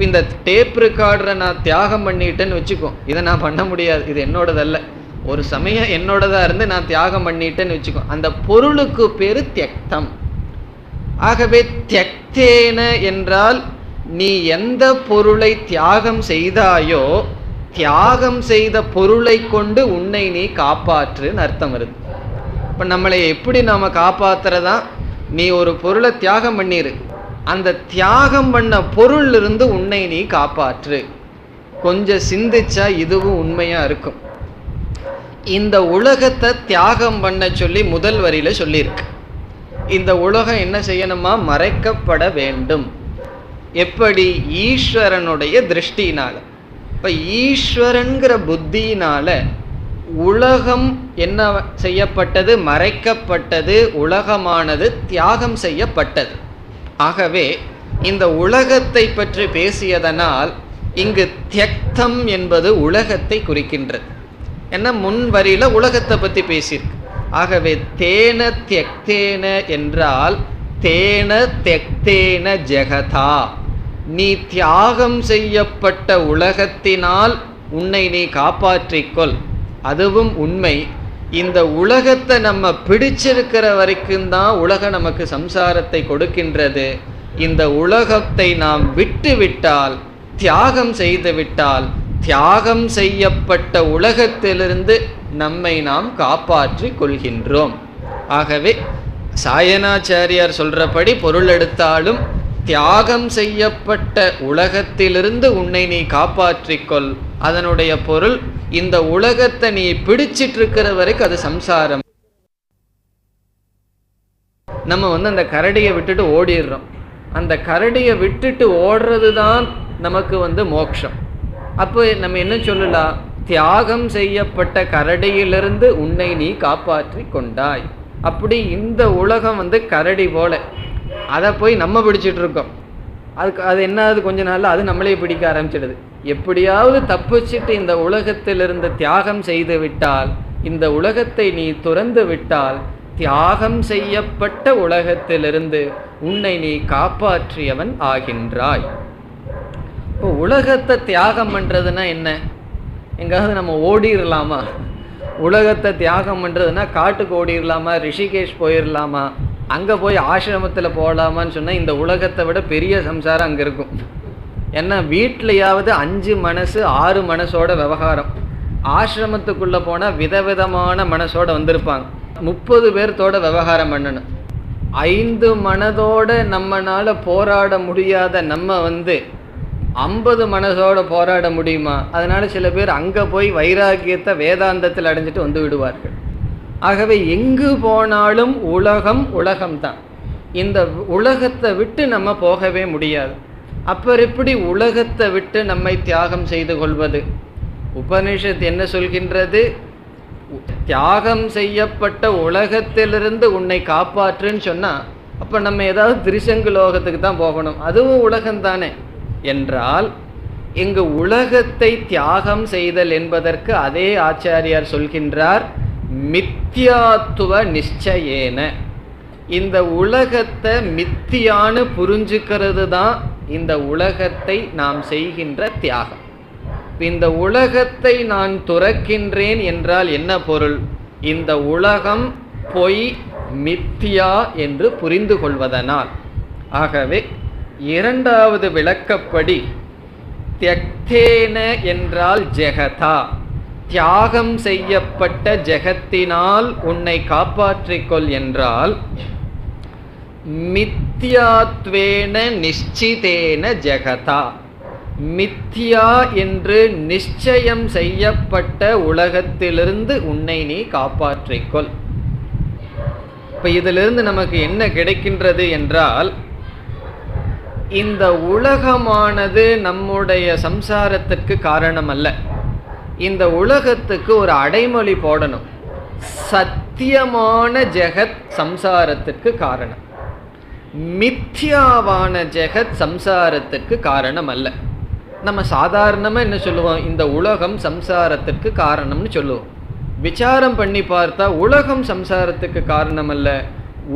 இந்த டேப் ரெக்கார்டரை நான் தியாகம் பண்ணிட்டேன்னு வச்சுக்கோ, இதை நான் பண்ண முடியாது, இது என்னோடதல்ல. ஒரு சமயம் என்னோடதா இருந்து நான் தியாகம் பண்ணிட்டேன்னு வச்சுக்கோ, அந்த பொருளுக்கு பேரு தியக்தம். ஆகவே தியக்தேன என்றால் நீ எந்த பொருளை தியாகம் செய்தாயோ, தியாகம் செய்த பொருளை கொண்டு உன்னை நீ காப்பாற்றுன்னு அர்த்தம் வருது. இப்போ நம்மளை எப்படி நாம காப்பாத்துறதா? நீ ஒரு பொருளை தியாகம் பண்ணிரு, அந்த தியாகம் பண்ண பொருள் இருந்து உன்னை நீ காப்பாற்று. கொஞ்சம் சிந்திச்சா இதுவும் உண்மையா இருக்கும். இந்த உலகத்தை தியாகம் பண்ண சொல்லி முதல் வரியில சொல்லியிருக்கு. இந்த உலகம் என்ன செய்யணுமா? மறைக்கப்பட வேண்டும். எப்படி? ஈஸ்வரனுடைய திருஷ்டினால. இப்ப ஈஸ்வரன்கிற புத்தியினால உலகம் என்ன செய்யப்பட்டது? மறைக்கப்பட்டது. உலகமானது தியாகம் செய்யப்பட்டது. ஆகவே இந்த உலகத்தை பற்றி பேசியதனால் இங்கு தியக்தம் என்பது உலகத்தை குறிக்கின்றது. என்ன, முன் வரியில உலகத்தை பத்தி பேசியிருக்கு. ஆகவே தேன தியக்தேன என்றால் தேன தியக்தேன ஜெகதா, நீ தியாகம் செய்யப்பட்ட உலகத்தினால் உன்னை நீ காப்பாற்றிக்கொள். அதுவும் உண்மை. இந்த உலகத்தை நம்ம பிடிச்சிருக்கிற வரைக்கும் தான் உலகம் நமக்கு சம்சாரத்தை கொடுக்கின்றது. இந்த உலகத்தை நாம் விட்டு விட்டால், தியாகம் செய்து விட்டால், தியாகம் செய்யப்பட்ட உலகத்திலிருந்து நம்மை நாம் காப்பாற்றி கொள்கின்றோம். ஆகவே சாயனாச்சாரியார் சொல்றபடி பொருள் எடுத்தாலும் தியாகம் செய்யப்பட்ட உலகத்திலிருந்து உன்னை நீ காப்பாற்றிக்கொள். அதனுடைய பொருள், இந்த உலகத்தை நீ பிடிச்சிட்டு இருக்கிற வரைக்கும் அது சம்சாரம். நம்ம அந்த கரடியை விட்டுட்டு ஓடிடுறோம். அந்த கரடியை விட்டுட்டு ஓடுறது தான் நமக்கு மோட்சம். அப்போ நம்ம என்ன சொல்லலாம்? தியாகம் செய்யப்பட்ட கரடியிலிருந்து உன்னை நீ காப்பாற்றி கொண்டாய். அப்படி இந்த உலகம் கரடி போல, அதை போய் நம்ம பிடிச்சிட்டு இருக்கோம். அது என்ன, கொஞ்ச நாள்ல அது நம்மளே பிடிக்க ஆரம்பிச்சிடுது. எப்படியாவது தப்பிச்சிட்டு இந்த உலகத்திலிருந்து தியாகம் செய்து விட்டால், இந்த உலகத்தை நீ துறந்து விட்டால், தியாகம் செய்யப்பட்ட உலகத்திலிருந்து உன்னை நீ காப்பாற்றியவன் ஆகின்றாய். இப்போ உலகத்தை தியாகம் பண்றதுன்னா என்ன? எங்காவது நம்ம ஓடிடலாமா? உலகத்தை தியாகம் பண்றதுன்னா காட்டுக்கு ஓடிடலாமா? ரிஷிகேஷ் போயிடலாமா? அங்கே போய் ஆசிரமத்தில் போகலாமான்னு சொன்னால் இந்த உலகத்தை விட பெரிய சம்சாரம் அங்கே இருக்கும். ஏன்னா வீட்லையாவது 5 மனசு 6 மனசோட விவகாரம். ஆசிரமத்துக்குள்ளே போனால் விதவிதமான மனசோட வந்திருப்பாங்க. 30 பேர்த்தோட விவகாரம் பண்ணணும். 5 மனதோட நம்மளால் போராட முடியாத நம்ம 50 மனசோட போராட முடியுமா? அதனால சில பேர் அங்கே போய் வைராக்கியத்தை வேதாந்தத்தில் அடைஞ்சிட்டு வந்து விடுவார்கள். ஆகவே எங்கு போனாலும் உலகம் உலகம்தான். இந்த உலகத்தை விட்டு நம்ம போகவே முடியாது. அப்புறம் எப்படி உலகத்தை விட்டு நம்மை தியாகம் செய்து கொள்வது? உபனிஷத் என்ன சொல்கின்றது? தியாகம் செய்யப்பட்ட உலகத்திலிருந்து உன்னை காப்பாற்றுன்னு சொன்னால் அப்போ நம்ம ஏதாவது திரிசங்கு லோகத்துக்கு தான் போகணும். அதுவும் உலகம்தானே என்றால், இங்கு உலகத்தை தியாகம் செய்தல் என்பதற்கு அதே ஆச்சாரியார் சொல்கின்றார், மித்யாத்துவ நிச்சயேன. இந்த உலகத்தை மித்தியான்னு புரிஞ்சுக்கிறது தான் இந்த உலகத்தை நாம் செய்கின்ற தியாகம். இந்த உலகத்தை நான் துறக்கின்றேன் என்றால் என்ன பொருள்? இந்த உலகம் பொய், மித்தியா என்று புரிந்து கொள்வதனால். ஆகவே இரண்டாவது விளக்கப்படி தியக்தேன என்றால் ஜெகதா, தியாகம் செய்யப்பட்ட ஜெகத்தினால் உன்னை காப்பாற்றிக்கொள் என்றால், மித்யாத்வேன நிச்சிதேன ஜெகதா, மித்யா என்று நிச்சயம் செய்யப்பட்ட உலகத்திலிருந்து உன்னை நீ காப்பாற்றிக்கொள். இப்ப இதிலிருந்து நமக்கு என்ன கிடைக்கின்றது என்றால், இந்த உலகமானது நம்முடைய சம்சாரத்திற்கு காரணம் அல்ல. இந்த உலகத்துக்கு ஒரு அடைமொழி போடணும். சத்தியமான ஜெகத் சம்சாரத்திற்கு காரணம், மித்யாவான ஜெகத் சம்சாரத்திற்கு காரணம் அல்ல. நம்ம சாதாரணமாக என்ன சொல்லுவோம்? இந்த உலகம் சம்சாரத்திற்கு காரணம்னு சொல்லுவோம். விசாரம் பண்ணி பார்த்தா உலகம் சம்சாரத்துக்கு காரணம் அல்ல.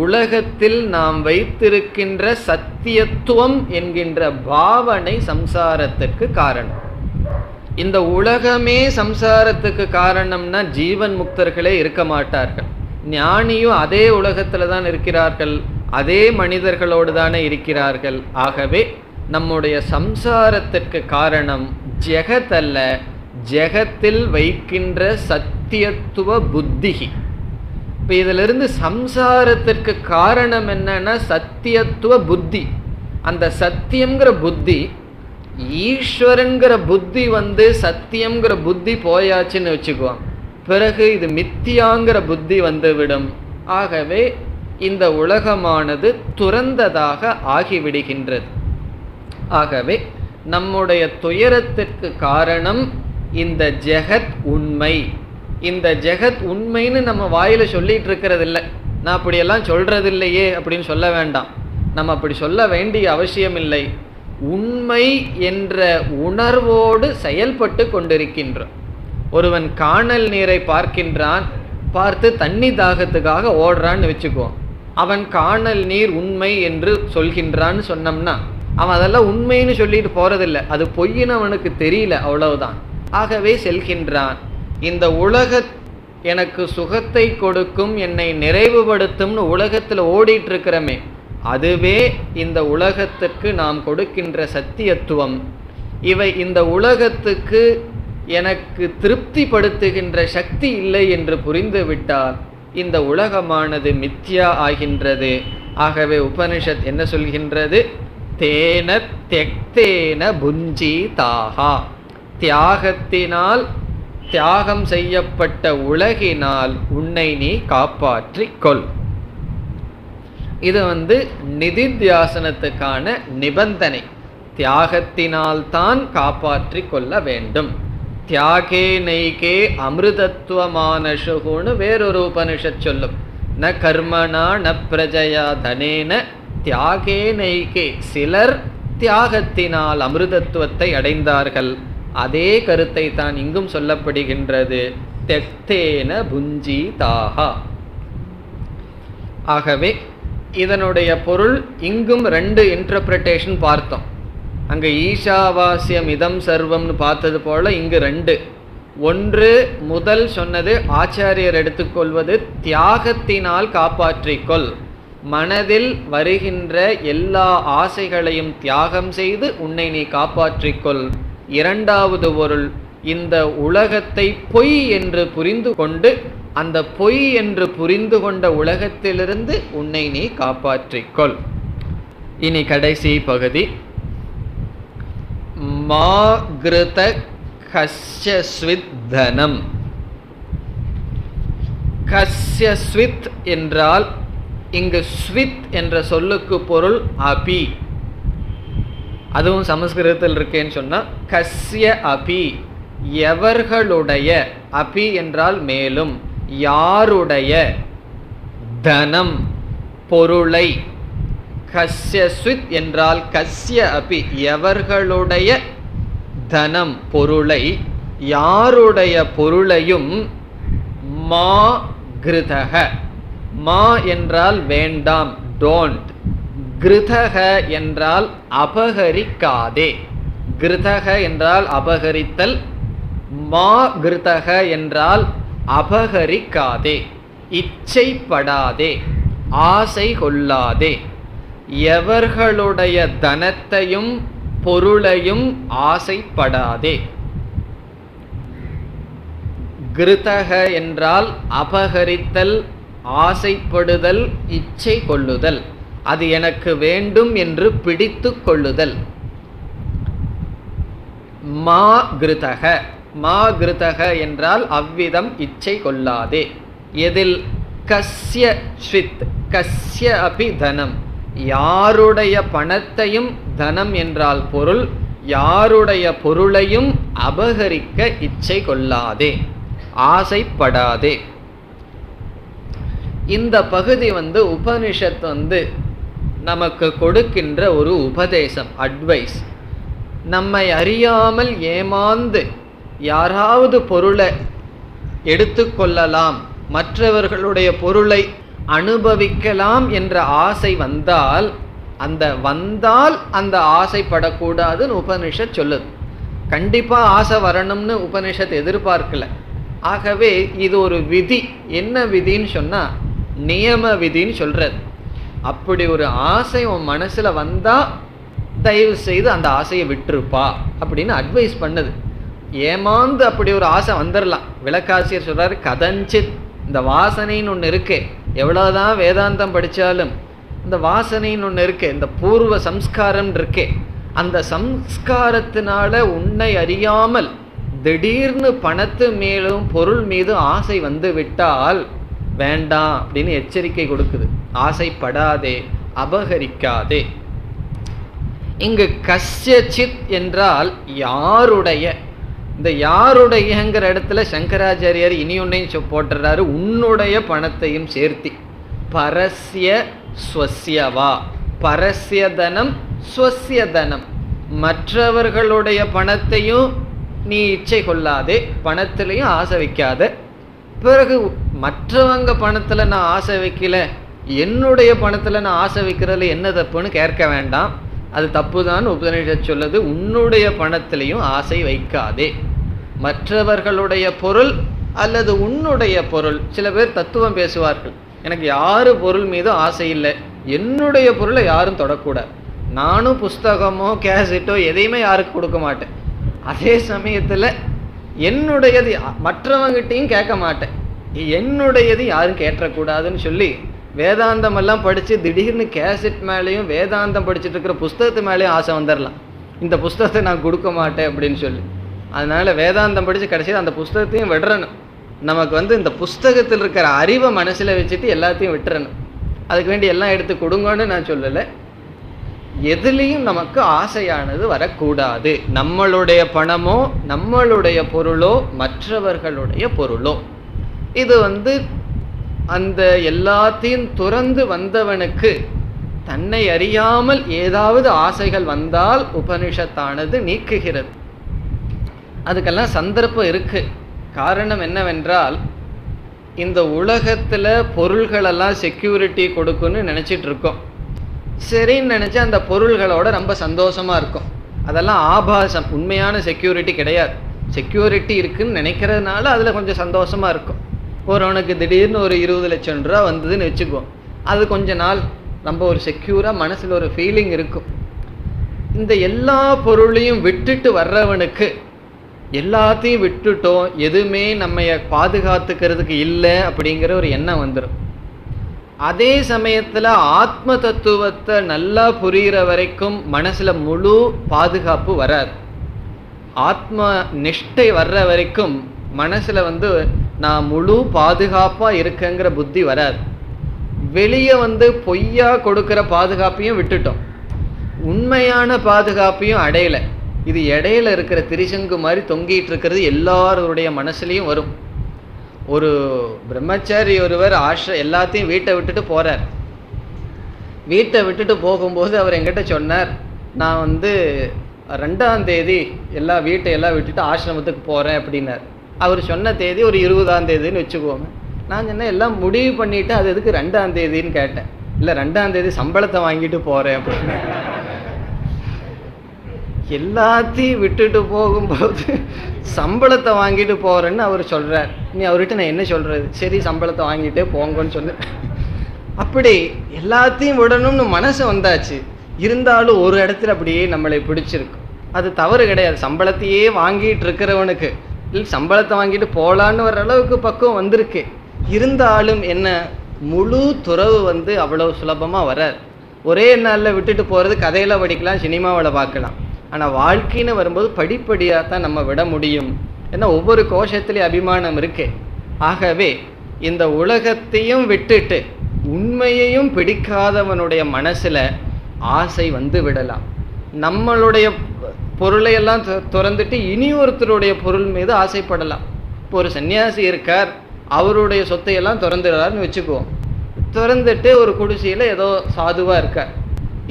உலகத்தில் நாம் வைத்திருக்கின்ற சத்தியத்துவம் என்கின்ற பாவனை சம்சாரத்திற்கு காரணம். இந்த உலகமே சம்சாரத்துக்கு காரணம்னா ஜீவன் முக்தர்களே இருக்க மாட்டார்கள். ஞானியும் அதே உலகத்தில் தான் இருக்கிறார்கள், அதே மனிதர்களோடு தானே இருக்கிறார்கள். ஆகவே நம்முடைய சம்சாரத்திற்கு காரணம் ஜெகத் அல்ல, ஜெகத்தில் வைக்கின்ற சத்தியத்துவ புத்தி. இப்போ இதிலிருந்து சம்சாரத்திற்கு காரணம் என்னன்னா சத்தியத்துவ புத்தி. அந்த சத்தியம்ங்கிற புத்தி, ஈஸ்வரன்கிற புத்தி சத்தியம்ங்கிற புத்தி போயாச்சுன்னு வச்சுக்குவோம், பிறகு இது மித்தியாங்கிற புத்தி வந்துவிடும். ஆகவே இந்த உலகமானது துறந்ததாக ஆகிவிடுகின்றது. ஆகவே நம்முடைய துயரத்திற்கு காரணம் இந்த ஜெகத் உண்மை. இந்த ஜெகத் உண்மைன்னு நம்ம வாயில சொல்லிட்டு இருக்கிறது இல்லை. நான் அப்படியெல்லாம் சொல்றது இல்லையே அப்படின்னு சொல்ல வேண்டாம். நம்ம அப்படி சொல்ல வேண்டிய அவசியம் இல்லை. உண்மை என்ற உணர்வோடு செயல்பட்டு கொண்டிருக்கின்றோம். ஒருவன் காணல் நீரை பார்க்கின்றான், பார்த்து தண்ணி தாகத்துக்காக ஓடுறான்னு வச்சுக்குவோம். அவன் காணல் நீர் உண்மை என்று சொல்கின்றான்னு சொன்னோம்னா அவன் அதெல்லாம் உண்மைன்னு சொல்லிட்டு போறதில்லை, அது பொய்ன்னு அவனுக்கு தெரியல, அவ்வளவுதான். ஆகவே செல்கின்றான். இந்த உலக எனக்கு சுகத்தை கொடுக்கும், என்னை நிறைவுபடுத்தும்னு உலகத்தில் ஓடிட்டு இருக்கிறமே, அதுவே இந்த உலகத்துக்கு நாம் கொடுக்கின்ற சத்தியத்துவம். இவை இந்த உலகத்துக்கு எனக்கு திருப்திப்படுத்துகின்ற சக்தி இல்லை என்று புரிந்துவிட்டால் இந்த உலகமானது மித்யா ஆகின்றது. ஆகவே உபனிஷத் என்ன சொல்கின்றது? தேன தெக்தேன புஞ்சி தாகா, தியாகத்தினால், தியாகம் செய்யப்பட்ட உலகினால் உன்னை நீ காப்பாற்றிக் கொள். இது நிதித்தியாசனத்துக்கான நிபந்தனை. தியாகத்தினால்தான் காப்பாற்றிக் கொள்ள வேண்டும். தியாகே நைகே அமிர்தத்துவமானசுகுன்னு வேறொரு உபனிஷத் சொல்லும். ந கர்மணா ந பிரஜயா தனேன தியாகே நைகே. சிலர் தியாகத்தினால் அமிர்தத்துவத்தை அடைந்தார்கள். அதே கருத்தை தான் இங்கும் சொல்லப்படுகின்றது. தெக்தேன புஞ்சி தாகா. ஆகவே இதனுடைய பொருள் இங்கும் ரெண்டு இன்டர்பிரேஷன் பார்த்தோம். அங்க ஈஷாவாஸ்யம் இதம் சர்வம்னு பார்த்தது போல இங்கு ரெண்டு. ஒன்று முதல் சொன்னது ஆச்சாரியர் எடுத்துக்கொள்வது தியாகத்தினால் காப்பாற்றிக்கொள், மனதில் வருகின்ற எல்லா ஆசைகளையும் தியாகம் செய்து உன்னை நீ காப்பாற்றிக்கொள். இரண்டாவது பொருள், இந்த உலகத்தை பொய் என்று புரிந்து கொண்டு அந்த பொய் என்று புரிந்து கொண்ட உலகத்திலிருந்து உன்னை நீ காப்பாற்றிக்கொள். இனி கடைசி பகுதி. மா கிருத கஸ்ய ஸ்வித் தனம். கஸ்ய ஸ்வித் என்றால் இங்கு ஸ்வித் என்ற சொல்லுக்கு பொருள் அபி. அதுவும் சமஸ்கிருதத்தில் இருக்கேன்னு சொன்னா கஸ்ய அபி, எவர்களுடைய, அபி என்றால் மேலும், யாருடைய, தனம் பொருளை. கஸ்ய ஸ்வித் என்றால் கஸ்ய அபி, எவர்களுடைய தனம் பொருளை, யாருடைய பொருளையும். மா கிருதக, மா என்றால் வேண்டாம், டோன்ட். கிருதக என்றால் அபகரிக்காதே. கிருதக என்றால் அபகரித்தல், மா கிருதக என்றால் அபகரிக்காதே, இச்சைப்படாதே, ஆசை கொள்ளாதே. எவர்களுடைய தனத்தையும் பொருளையும் ஆசைப்படாதே. கிருதக என்றால் அபகரித்தல், ஆசைப்படுதல், இச்சை கொள்ளுதல், அது எனக்கு வேண்டும் என்று பிடித்து கொள்ளுதல். மா கிருதக, மா கிருதக என்றால் அவ்விதம் இச்சை கொள்ளாதே. எதில்? கஸ்ய ஸ்வித், கஸ்ய அபி தனம், யாருடைய பணத்தையும், தனம் என்றால் பொருள், யாருடைய பொருளையும் அபகரிக்க இச்சை கொள்ளாதே, ஆசைப்படாதே. இந்த பகுதி உபனிஷத் நமக்கு கொடுக்கின்ற ஒரு உபதேசம், அட்வைஸ். நம்மை அறியாமல் ஏமாந்து யாராவது பொருளை எடுத்துக்கொள்ளலாம், மற்றவர்களுடைய பொருளை அனுபவிக்கலாம் என்ற ஆசை வந்தால் அந்த ஆசைப்படக்கூடாதுன்னு உபனிஷத் சொல்லுது. கண்டிப்பா ஆசை வரணும்னு உபனிஷத் எதிர்பார்க்கல. ஆகவே இது ஒரு விதி. என்ன விதின்னு சொன்னா நியம விதின்னு சொல்றது. அப்படி ஒரு ஆசை உன் மனசுல வந்தா தயவு செய்து அந்த ஆசையை விட்டுருப்பா அப்படின்னு அட்வைஸ் பண்ணுது. ஏமாந்து அப்படி ஒரு ஆசை வந்துடலாம். விளக்காசிரியர் சொல்றாரு, கதஞ்சித், இந்த வாசனைன்னு ஒன்று இருக்கே, எவ்வளவுதான் வேதாந்தம் படித்தாலும் இந்த வாசனைன்னு ஒன்று இருக்கு, இந்த பூர்வ சம்ஸ்காரம் இருக்கே, அந்த சம்ஸ்காரத்தினால உன்னை அறியாமல் திடீர்னு பணத்து மேலும் பொருள் மீது ஆசை வந்து விட்டால் வேண்டாம் அப்படின்னு எச்சரிக்கை கொடுக்குது. ஆசைப்படாதே, அபகரிக்காதே. இங்கு கஸ்யசித் என்றால் யாருடைய. இந்த யாருடையங்கிற இடத்துல சங்கராச்சாரியார் இனி ஒன்னையும் போட்டுறாரு, உன்னுடைய பணத்தையும் சேர்த்தி. பரஸ்ய ஸ்வஸ்யவா, பரஸ்ய தனம் ஸ்வஸ்ய தனம், மற்றவர்களுடைய பணத்தையும் நீ இச்சை கொள்ளாதே, பணத்திலையும் ஆசை வைக்காத. பிறகு மற்றவங்க பணத்துல நான் ஆசை வைக்கல, என்னுடைய பணத்துல நான் ஆசை வைக்கிறதுல என்ன தப்புன்னு கேட்க வேண்டாம். அது தப்புதான் உபநிஷத் சொல்லுது. உன்னுடைய பணத்திலையும் ஆசை வைக்காதே. மற்றவர்களுடைய பொருள் அல்லது உன்னுடைய பொருள். சில பேர் தத்துவம் பேசுவார்கள், எனக்கு யாரு பொருள் மீதும் ஆசை இல்லை, என்னுடைய பொருளை யாரும் தொடக்கூடாது. நானும் புஸ்தகமோ கேசட்டோ எதையுமே யாருக்கு கொடுக்க மாட்டேன். அதே சமயத்தில் என்னுடையது மற்றவங்கிட்டையும் கேட்க மாட்டேன். என்னுடையது யாரும் கேட்டக்கூடாதுன்னு சொல்லி வேதாந்தம் எல்லாம் படித்து திடீர்னு கேசட் மேலேயும் வேதாந்தம் படிச்சுட்டு இருக்கிற புஸ்தகத்து மேலேயும் ஆசை வந்துடலாம். இந்த புஸ்தகத்தை நான் கொடுக்க மாட்டேன் அப்படின்னு சொல்லி. அதனால் வேதாந்தம் படித்து கடைசியில் அந்த புஸ்தகத்தையும் விடுறணும். நமக்கு இந்த புஸ்தகத்தில் இருக்கிற அறிவை மனசில் வச்சுட்டு எல்லாத்தையும் விட்டுறணும். அதுக்கு வேண்டி எல்லாம் எடுத்து கொடுங்கன்னு நான் சொல்லலை. எதுலேயும் நமக்கு ஆசையானது வரக்கூடாது. நம்மளுடைய பணமோ நம்மளுடைய பொருளோ மற்றவர்களுடைய பொருளோ. இது அந்த எல்லாத்தையும் துறந்து வந்தவனுக்கு தன்னை அறியாமல் ஏதாவது ஆசைகள் வந்தால் உபனிஷத்தானது நீக்குகிறது. அதுக்கெல்லாம் சந்தர்ப்பம் இருக்கு. காரணம் என்னவென்றால், இந்த உலகத்தில் பொருள்களெல்லாம் செக்யூரிட்டி கொடுக்குன்னு நினச்சிட்டு இருக்கோம். சரின்னு நினச்சி அந்த பொருள்களோட ரொம்ப சந்தோஷமாக இருக்கும். அதெல்லாம் ஆபாசம், உண்மையான செக்யூரிட்டி கிடையாது. செக்யூரிட்டி இருக்குன்னு நினைக்கிறதுனால அதில் கொஞ்சம் சந்தோஷமாக இருக்கும். ஒருவனுக்கு திடீர்னு ஒரு 20 லட்சம் ரூபா வந்ததுன்னு வச்சுக்குவோம். அது கொஞ்ச நாள் நம்ம ஒரு செக்யூராக மனசில் ஒரு ஃபீலிங் இருக்கும். இந்த எல்லா பொருளையும் விட்டுட்டு வர்றவனுக்கு எல்லாத்தையும் விட்டுட்டோம், எதுவுமே நம்ம பாதுகாத்துக்கிறதுக்கு இல்லை அப்படிங்கிற ஒரு எண்ணம் வந்துடும். அதே சமயத்தில் ஆத்ம தத்துவத்தை நல்லா புரிகிற வரைக்கும் மனசில் முழு பாதுகாப்பு வராது. ஆத்ம நிஷ்டை வர்ற வரைக்கும் மனசில் நான் முழு பாதுகாப்பாக இருக்கேங்கிற புத்தி வராது. வெளியே பொய்யா கொடுக்குற பாதுகாப்பையும் விட்டுட்டோம், உண்மையான பாதுகாப்பையும் அடையலை. இது இடையில இருக்கிற திரிசங்கு மாதிரி தொங்கிட்டு இருக்கிறது எல்லாருடைய மனசுலையும் வரும். ஒரு பிரம்மச்சாரி ஒருவர் எல்லாத்தையும் வீட்டை விட்டுட்டு போகிறார். வீட்டை விட்டுட்டு போகும்போது அவர் என்கிட்ட சொன்னார், நான் 2ஆம் தேதி வீட்டையெல்லாம் விட்டுட்டு ஆசிரமத்துக்கு போகிறேன் அப்படின்னார். அவர் சொன்ன தேதி ஒரு 20ஆம் தேதின்னு வச்சுக்கோங்க. நான் சொன்னேன், எல்லாம் முடிவு பண்ணிவிட்டு அது எதுக்கு 2ஆம் தேதின்னு கேட்டேன். இல்லை, 2ஆம் தேதி சம்பளத்தை வாங்கிட்டு போகிறேன் அப்படின்னு. எல்லாத்தையும் விட்டுட்டு போகும்போது சம்பளத்தை வாங்கிட்டு போகிறேன்னு அவர் சொல்கிறார். நீ அவர்கிட்ட நான் என்ன சொல்கிறது? சரி, சம்பளத்தை வாங்கிட்டே போங்கன்னு சொன்னேன். அப்படி எல்லாத்தையும் விடணும்னு மனசு வந்தாச்சு. இருந்தாலும் ஒரு இடத்துல அப்படியே நம்மளை பிடிச்சிருக்கும். அது தவறு கிடையாது. சம்பளத்தையே வாங்கிட்டு இருக்கிறவனுக்கு இல்லை, சம்பளத்தை வாங்கிட்டு போகலான்னு வர அளவுக்கு பக்குவம் வந்திருக்கு. இருந்தாலும் என்ன, முழு துறவு அவ்வளோ சுலபமாக வராது. ஒரே நாளில் விட்டுட்டு போகிறது கதையில் படிக்கலாம், சினிமாவில் பார்க்கலாம். ஆனால் வாழ்க்கைன்னு வரும்போது படிப்படியாக தான் நம்ம விட முடியும். ஏன்னா ஒவ்வொரு கோஷத்துலேயும் அபிமானம் இருக்கு. ஆகவே இந்த உலகத்தையும் விட்டுட்டு உண்மையையும் பிடிக்காதவனுடைய மனசில் ஆசை விடலாம். நம்மளுடைய பொருளையெல்லாம் துறந்துட்டு இனி ஒருத்தருடைய பொருள் மீது ஆசைப்படலாம். இப்போ ஒரு சன்னியாசி இருக்கார், அவருடைய சொத்தையெல்லாம் திறந்துடுறாருன்னு வச்சுக்குவோம். திறந்துட்டு ஒரு குடிசையில் ஏதோ சாதுவாக இருக்கார்.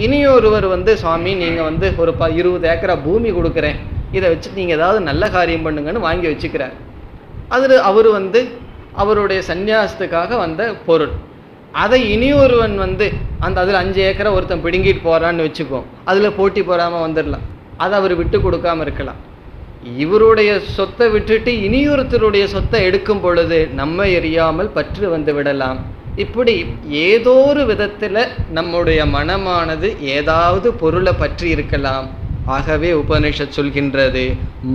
இனி ஒருவர் சுவாமி நீங்கள் ஒரு 20 ஏக்கரா பூமி கொடுக்குறேன், இதை வச்சு நீங்கள் ஏதாவது நல்ல காரியம் பண்ணுங்கன்னு வாங்கி வச்சுக்கிறார். அதில் அவர் அவருடைய சந்நியாசத்துக்காக வந்த பொருள். அதை இனி ஒருவன் அதில் 5 ஏக்கரை ஒருத்தன் பிடுங்கிட்டு போகிறான்னு வச்சுக்குவோம். அதில் போட்டி போடாமல் வந்துடலாம். அதை அவர் விட்டு கொடுக்காமல் இருக்கலாம். இவருடைய சொத்தை விட்டுட்டு இனியொருத்தருடைய சொத்தை எடுக்கும் பொழுது நம்ம எரியாமல் பற்று விடலாம். இப்படி ஏதோ ஒரு விதத்தில் நம்முடைய மனமானது ஏதாவது பொருளை பற்றி இருக்கலாம். ஆகவே உபனிஷத் சொல்கின்றது,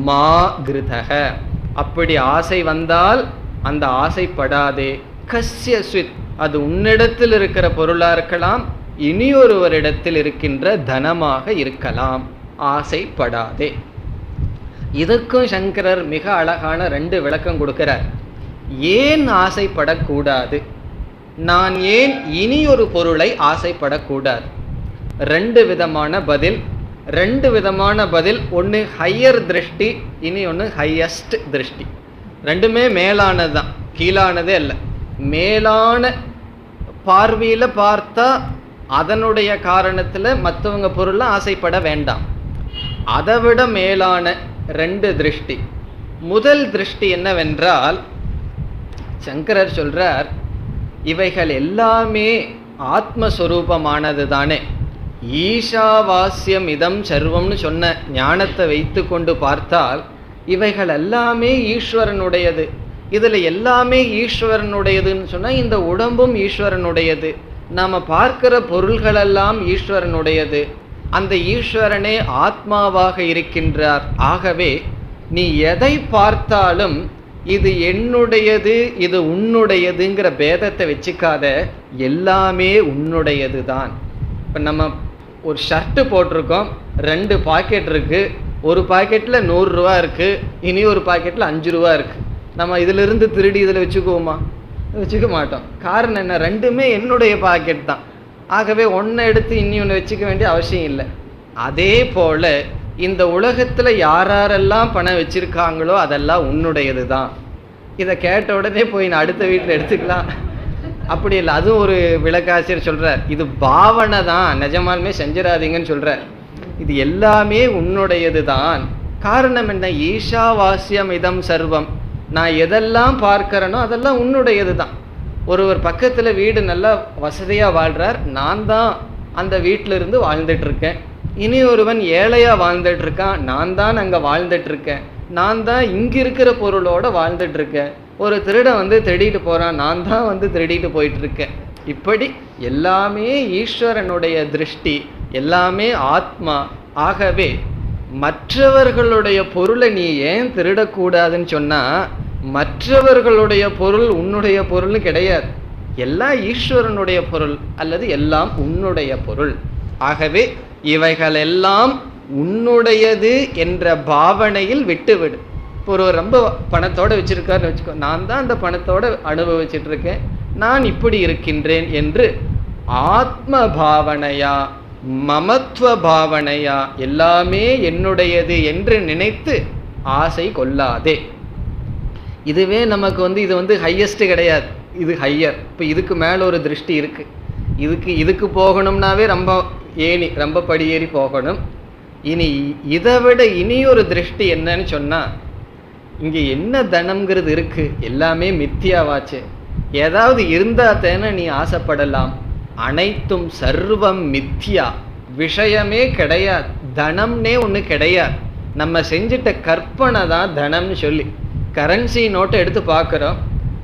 மா கிருதக, அப்படி ஆசை வந்தால் அந்த ஆசைப்படாதே. கஸ்ய ஸ்வித், அது உன்னிடத்தில் இருக்கிற பொருளாக இருக்கலாம் இனியொருவரிடத்தில் இருக்கின்ற தனமாக இருக்கலாம். ஆசைப்படாதே. இதுக்கும் சங்கரர் மிக அழகான 2 விளக்கம் கொடுக்கிறார். ஏன் ஆசைப்படக்கூடாது, நான் ஏன் இனியொரு பொருளை ஆசைப்படக்கூடாது? 2 விதமான பதில். 2 விதமான பதில். ஒன்று ஹையர் திருஷ்டி, இனி ஒன்று ஹையஸ்ட் திருஷ்டி. ரெண்டுமே மேலானதுதான், கீழானதே அல்ல. மேலான பார்வையில் பார்த்தா அதனுடைய காரணத்தில் மற்றவங்க பொருளை ஆசைப்பட வேண்டாம். அதை விட மேலான 2 திருஷ்டி. முதல் திருஷ்டி என்னவென்றால், சங்கரர் சொல்றார், இவைகள் எல்லாமே ஆத்மஸ்வரூபமானது தானே. ஈஷாவாஸ்யம் இதம் சர்வம்னு சொன்ன ஞானத்தை வைத்து கொண்டு பார்த்தால் இவைகள் எல்லாமே ஈஸ்வரனுடையது. இதில் எல்லாமே ஈஸ்வரனுடையதுன்னு சொன்னால் இந்த உடம்பும் ஈஸ்வரனுடையது, நாம் பார்க்கிற பொருள்களெல்லாம் ஈஸ்வரனுடையது. அந்த ஈஸ்வரனே ஆத்மாவாக இருக்கின்றார். ஆகவே நீ எதை பார்த்தாலும் இது என்னுடையது, இது உன்னுடையதுங்கிற பேதத்தை வச்சுக்காத, எல்லாமே உன்னுடையது தான். இப்போ நம்ம ஒரு ஷர்ட்டு போட்டிருக்கோம், 2 பாக்கெட் இருக்குது. ஒரு பாக்கெட்டில் 100 ரூபா இருக்குது, இனி ஒரு பாக்கெட்டில் 5 ரூபா இருக்குது. நம்ம இதிலிருந்து திருடி இதில் வச்சுக்குவோமா? வச்சுக்க மாட்டோம். காரணம் என்ன? ரெண்டுமே என்னுடைய பாக்கெட் தான். ஆகவே ஒன்றை எடுத்து இனி ஒன்று வச்சுக்க வேண்டிய அவசியம் இல்லை. அதே போல் இந்த உலகத்தில் யாரெல்லாம் பணம் வச்சுருக்காங்களோ அதெல்லாம் உன்னுடையது தான். இதை கேட்ட உடனே போய் நான் அடுத்த வீட்டில் எடுத்துக்கலாம் அப்படி இல்லை. அதுவும் ஒரு விளக்காசிரியர் சொல்கிறார், இது பாவனை தான், நிஜமாலுமே செஞ்சிடாதீங்கன்னு சொல்கிறார். இது எல்லாமே உன்னுடையது தான். காரணம் என்ன? ஈஷாவாஸ்யம் இதம் சர்வம். நான் எதெல்லாம் பார்க்கிறேனோ அதெல்லாம் உன்னுடையது தான். ஒருவர் பக்கத்தில் வீடு நல்லா வசதியாக வாழ்கிறார், நான் தான் அந்த வீட்டிலிருந்து வாழ்ந்துட்டுருக்கேன். இனி ஒருவன் ஏழையாக வாழ்ந்துட்டுருக்கான், நான் தான் அங்கே வாழ்ந்துட்டுருக்கேன். நான் தான் இங்கே இருக்கிற பொருளோடு வாழ்ந்துட்டுருக்கேன். ஒரு திருடன் வந்து திருடிட்டு போகிறான், நான் தான் வந்து திருடிட்டு போயிட்டுருக்கேன். இப்படி எல்லாமே ஈஸ்வரனுடைய திருஷ்டி, எல்லாமே ஆத்மா. ஆகவே மற்றவர்களுடைய பொருளை நீ ஏன் திருடக்கூடாதுன்னு சொன்னால், மற்றவர்களுடைய பொருள் உன்னுடைய பொருள்னு கிடையாது. எல்லாம் ஈஸ்வரனுடைய பொருள் அல்லது எல்லாம் உன்னுடைய பொருள். ஆகவே இவைகள் எல்லாம் உன்னுடையது என்ற பாவனையில் விட்டுவிடு. இப்போ ஒரு ரொம்ப பணத்தோடு வச்சுருக்காருன்னு வச்சுக்கோ, நான் தான் அந்த பணத்தோடு அனுபவிச்சுட்ருக்கேன், நான் இப்படி இருக்கின்றேன் என்று ஆத்ம பாவனையா மமத்துவ பாவனையா எல்லாமே என்னுடையது என்று நினைத்து ஆசை கொள்ளாதே. இதுவே நமக்கு வந்து இது வந்து ஹையஸ்ட்டு கிடையாது, இது ஹையர். இப்போ இதுக்கு மேலே ஒரு திருஷ்டி இருக்குது. இதுக்கு போகணும்னாவே ரொம்ப ரொம்ப படியேறி போகணும். இனி இதை விட இனியொரு திருஷ்டி என்னன்னு சொன்னால், இங்கே என்ன தனம்ங்கிறது இருக்குது, எல்லாமே மித்தியாவாச்சு. ஏதாவது இருந்தால் தானே நீ ஆசைப்படலாம். அனைத்தும் சர்வம் மித்யா, விஷயமே கிடையாது, தனம்னே ஒன்று கிடையாது. நம்ம செஞ்சிட்ட கற்பனை தான் தனம்னு சொல்லி கரன்சி நோட்டை எடுத்து பார்க்குறோம்.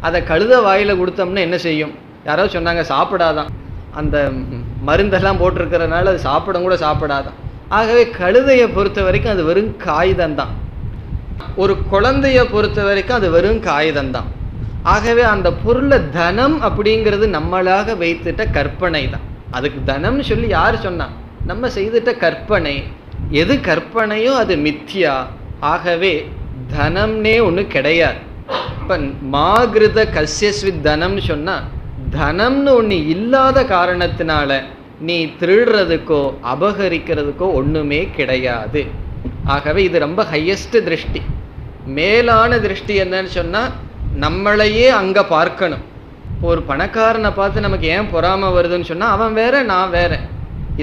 அதை கழுத வாயில் கொடுத்தோம்னா என்ன செய்யும்? யாரோ சொன்னாங்க சாப்பிடாதான், அந்த மருந்தெல்லாம் போட்டிருக்கிறதுனால அது கூட சாப்பிடாதான். ஆகவே கழுதையை பொறுத்த வரைக்கும் அது வெறும் காகிதம்தான், ஒரு குழந்தைய பொறுத்த வரைக்கும் அது வெறும் காகிதம்தான். ஆகவே அந்த பொருளை தனம் அப்படிங்கிறது நம்மளாக வைத்துட்ட கற்பனை தான். அதுக்கு தனம்னு சொல்லி யார் சொன்னா? நம்ம செய்துட்ட கற்பனை. எது கற்பனையோ அது மித்யா. ஆகவே தனம்னே ஒன்று கிடையாது. இப்போ மாகிருத கஸ்யஸ்வித் தனம்னு சொன்னால், தனம்னு ஒன்று இல்லாத காரணத்தினால நீ திருடுறதுக்கோ அபகரிக்கிறதுக்கோ ஒன்றுமே கிடையாது. ஆகவே இது ரொம்ப ஹையஸ்ட் திருஷ்டி. மேலான திருஷ்டி என்னன்னு சொன்னால், நம்மளையே அங்கே பார்க்கணும். ஒரு பணக்காரனை பார்த்து நமக்கு ஏன் பொறாமை வருதுன்னு சொன்னால், அவன் வேற நான் வேற,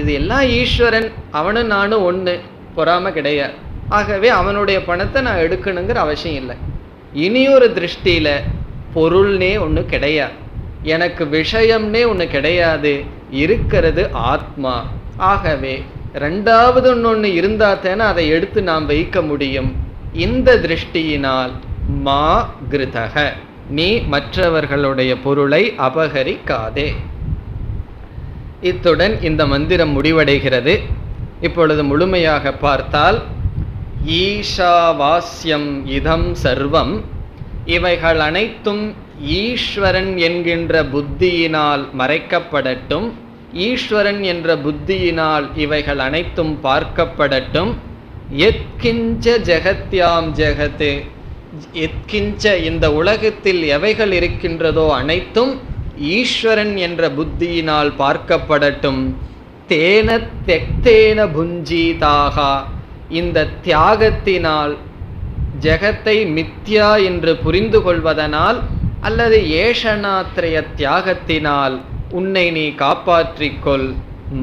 இது எல்லாம் ஈஸ்வரன், அவனும் நானும் ஒன்று, பொறாமை கிடையாது. ஆகவே அவனுடைய பணத்தை நான் எடுக்கணுங்கிற அவசியம் இல்லை. இனியொரு திருஷ்டியில் பொருள்னே ஒன்று கிடையாது, எனக்கு விஷயம்னே ஒன்று கிடையாது, இருக்கிறது ஆத்மா. ஆகவே ரெண்டாவது ஒன்று இருந்தால் தானே அதை எடுத்து நாம் வைக்க முடியும். இந்த திருஷ்டியினால் மா கிருதக, நீ மற்றவர்களுடைய பொருளை அபகரிக்காதே. இத்துடன் இந்த மந்திரம் முடிவடைகிறது. இப்பொழுது முழுமையாக பார்த்தால், ஈஷாவாஸ்யம் இதம் சர்வம், இவைகள் அனைத்தும் ஈஸ்வரன் என்கின்ற புத்தியினால் மறைக்கப்படட்டும். ஈஸ்வரன் என்ற புத்தியினால் இவைகள் அனைத்தும் பார்க்கப்படட்டும். எத்கிஞ்ச ஜெகத்யாம் ஜெகத், எத்கிஞ்ச இந்த உலகத்தில் எவைகள் இருக்கின்றதோ அனைத்தும் ஈஸ்வரன் என்ற புத்தியினால் பார்க்கப்படட்டும். தேன தெக்தேன புஞ்சீதாக, இந்த தியாகத்தினால், ஜெகத்தை மித்யா என்று புரிந்து கொள்வதனால் அல்லது ஏஷனாத்ரய தியாகத்தினால் உன்னை நீ காப்பாற்றிக்கொள்.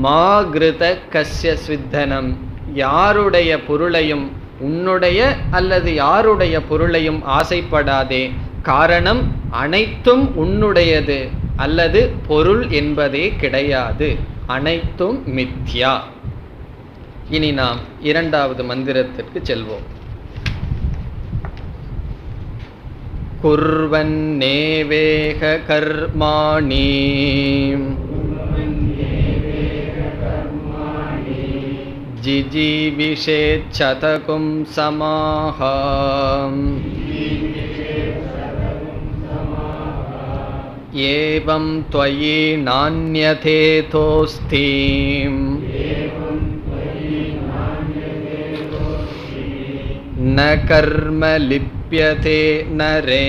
மா கிருத கஸ்ய ஸ்வித்தனம், யாருடைய பொருளையும், உன்னுடைய அல்லது யாருடைய பொருளையும் ஆசைப்படாதே. காரணம், அனைத்தும் உன்னுடையது அல்லது பொருள் என்பதே கிடையாது, அனைத்தும் மித்யா. இனி நாம் இரண்டாவது மந்திரத்திற்கு செல்வோம். குர்வன்னேவேக கர்மாணி ஜிஜீவிஷேச்சதகும் சமாஹம் ஏவம் த்வயி நான்யதேதோஸ்தி ந கர்ம லிப்யதே நரே.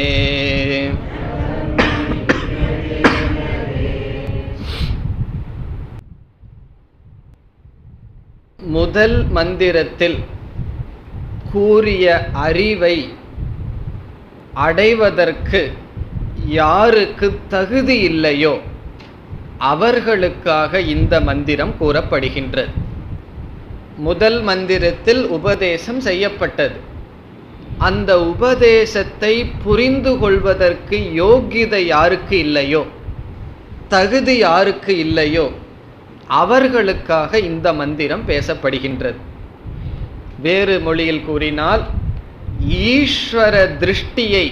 முதல் மந்திரத்தில் கூறிய அறிவை அடைவதற்கு யாருக்கு தகுதி இல்லையோ அவர்களுக்காக இந்த மந்திரம் கூறப்படுகின்றது. முதல் மந்திரத்தில் உபதேசம் செய்யப்பட்டது. அந்த உபதேசத்தை புரிந்து கொள்வதற்கு யோகிதை யாருக்கு இல்லையோ, தகுதி யாருக்கு இல்லையோ அவர்களுக்காக இந்த மந்திரம் பேசப்படுகின்றது. வேறு மொழியில் கூறினால், ஈஸ்வர திருஷ்டியை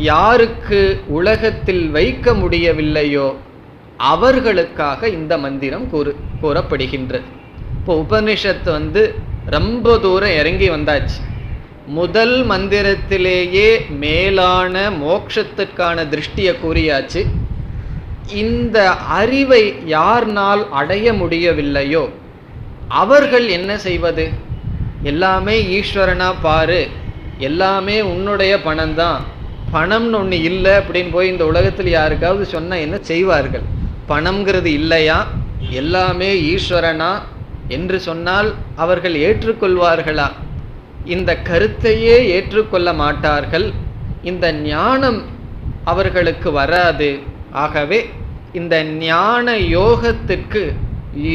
யாருக்கு உலகத்தில் வைக்க முடியவில்லையோ அவர்களுக்காக இந்த மந்திரம் கூறப்படுகின்றது. இப்போ உபனிஷத்து ரொம்ப தூரம் இறங்கி வந்தாச்சு. முதல் மந்திரத்திலேயே மேலான மோட்சத்திற்கான திருஷ்டியை கூறியாச்சு. இந்த அறிவை யார்னால் அடைய முடியவில்லையோ அவர்கள் என்ன செய்வது? எல்லாமே ஈஸ்வரனா பாரு, எல்லாமே உன்னுடைய பணம்தான், பணம்னு ஒன்று இல்லை அப்படின்னு போய் இந்த உலகத்தில் யாருக்காவது சொன்னால் என்ன செய்வார்கள்? பணம்ங்கிறது இல்லையா, எல்லாமே ஈஸ்வரனா என்று சொன்னால் அவர்கள் ஏற்றுக்கொள்வார்களா? இந்த கருத்தையே ஏற்றுக்கொள்ள மாட்டார்கள். இந்த ஞானம் அவர்களுக்கு வராது. ஆகவே இந்த ஞான யோகத்திற்கு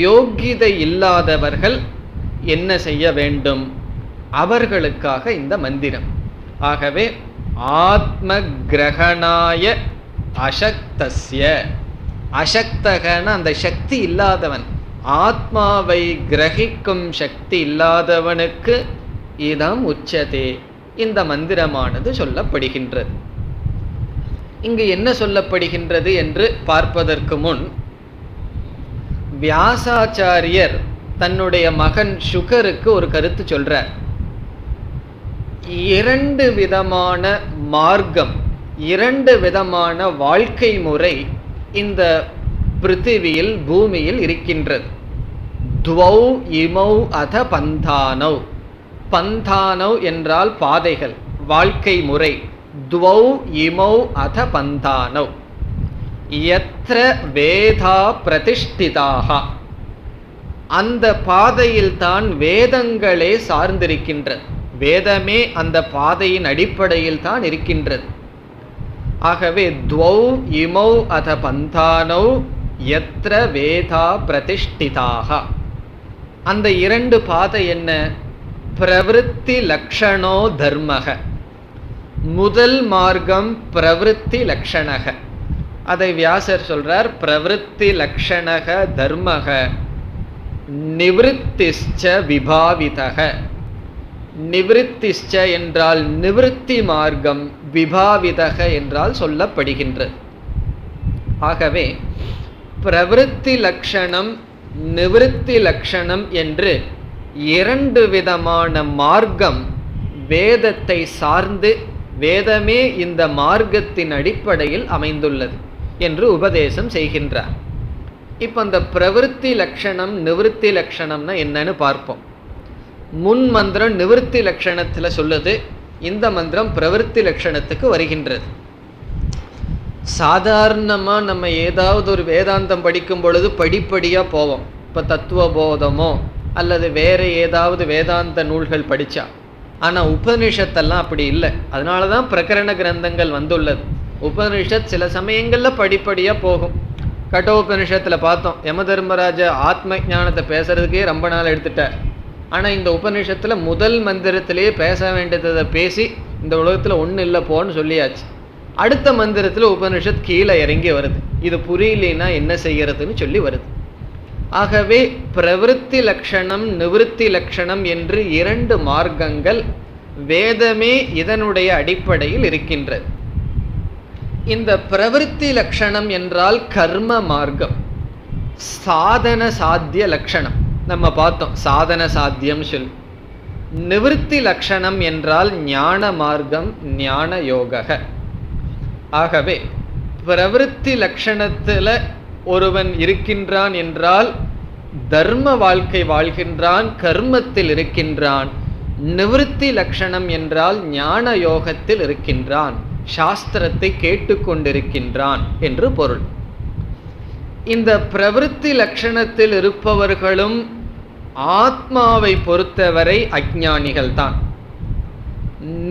யோகிதை இல்லாதவர்கள் என்ன செய்ய வேண்டும்? அவர்களுக்காக இந்த மந்திரம். ஆகவே ஆத்ம கிரகணாய அசக்தஸ்ய, அசக்தகன அந்த சக்தி இல்லாதவன், ஆத்மாவை கிரகிக்கும் சக்தி இல்லாதவனுக்கு இதம் உச்சதே, இந்த மந்திரமானது சொல்லப்படுகின்றது. இங்கு என்ன சொல்லப்படுகின்றது என்று பார்ப்பதற்கு முன், வியாசாச்சாரியர் தன்னுடைய மகன் சுகருக்கு ஒரு கருத்து சொல்றார். இரண்டு விதமான மார்க்கம், இரண்டு விதமான வாழ்க்கை முறை இந்த பிருத்திவியில், பூமியில் இருக்கின்றது. துவௌ இமௌ அத பந்தானௌ, பந்தானௌ என்றால் பாதைகள், வாழ்க்கை முறை. துவௌ இமௌ அத பந்தானௌ யத்ர வேதா பிரதிஷ்டிதாக, அந்த பாதையில் தான் வேதங்களே சார்ந்திருக்கின்றது. வேதமே அந்த பாதையின் அடிப்படையில் தான் இருக்கின்றது. ஆகவே துவௌ இமௌ அத பந்தானௌ யத்ர வேதா பிரதிஷ்டிதாக. அந்த இரண்டு பாதை என்ன? பிரவிருத்தி லக்ஷணோ தர்மக. முதல் மார்க்கம் பிரவிருத்தி லக்ஷணக. அதை வியாசர் சொல்றார், பிரவிருத்தி லக்ஷணக தர்மக நிவிருத்திஷ்ச விபாவிதக. நிவிருத்திஷ்ச என்றால் நிவிருத்தி மார்க்கம், விபாவிதக என்றால் சொல்லப்படுகின்றது. ஆகவே பிரவிருத்தி லக்ஷணம், நிவிருத்தி லக்ஷணம் என்று இரண்டு விதமான மார்க்கம் வேதத்தை சார்ந்து, வேதமே இந்த மார்க்கத்தின் அடிப்படையில் அமைந்துள்ளது என்று உபதேசம் செய்கின்றார். இப்போ அந்த பிரவிற்த்தி லட்சணம் நிவிருத்தி லட்சணம்னா என்னன்னு பார்ப்போம். முன் மந்திரம் நிவிருத்தி லட்சணத்தில் சொல்லுது, இந்த மந்திரம் பிரவிற்த்தி லட்சணத்துக்கு வருகின்றது. சாதாரணமாக நம்ம ஏதாவது ஒரு வேதாந்தம் படிக்கும் பொழுது படிப்படியாக போவோம். இப்போ தத்துவபோதமோ அல்லது வேறு ஏதாவது வேதாந்த நூல்கள் படித்தா. ஆனால் உபனிஷத்தெல்லாம் அப்படி இல்லை. அதனால தான் பிரகரண கிரந்தங்கள் வந்துள்ளது. உபனிஷத் சில சமயங்களில் படிப்படியாக போகும். கட்டோபனிஷத்தில் பார்த்தோம், யம தர்மராஜா ஆத்ம ஞானத்தை பேசுறதுக்கே ரொம்ப நாள் எடுத்துட்டார். ஆனால் இந்த உபனிஷத்தில் முதல் மந்திரத்திலேயே பேச வேண்டியதை பேசி இந்த உலகத்தில் ஒன்றும் இல்லை போன்னு சொல்லியாச்சு. அடுத்த மந்திரத்தில் உபனிஷத் கீழே இறங்கி வருது. இது புரியலைன்னா என்ன செய்யறதுன்னு சொல்லி வருது. ஆகவே பிரவிற்த்தி லட்சணம் நிவிருத்தி லட்சணம் என்று 2 மார்க்கங்கள் வேதமே இதனுடைய அடிப்படையில் இருக்கின்றது. இந்த பிரவிற்த்தி லட்சணம் என்றால் கர்ம மார்க்கம், சாதன சாத்திய லட்சணம் நம்ம பார்த்தோம், சாதன சாத்தியம் சொல்லி. நிவிருத்தி லட்சணம் என்றால் ஞான மார்க்கம், ஞான யோக. ஆகவே பிரவிற்த்தி லட்சணத்தில் ஒருவன் இருக்கின்றான் என்றால் தர்ம வாழ்க்கை வாழ்கின்றான், கர்மத்தில் இருக்கின்றான். நிவிருத்தி லட்சணம் என்றால் ஞான யோகத்தில் இருக்கின்றான், சாஸ்திரத்தை கேட்டுக்கொண்டிருக்கின்றான் என்று பொருள். இந்த பிரவிற்த்தி லட்சணத்தில் இருப்பவர்களும் ஆத்மாவை பொறுத்தவரை அஞ்ஞானிகள் தான்.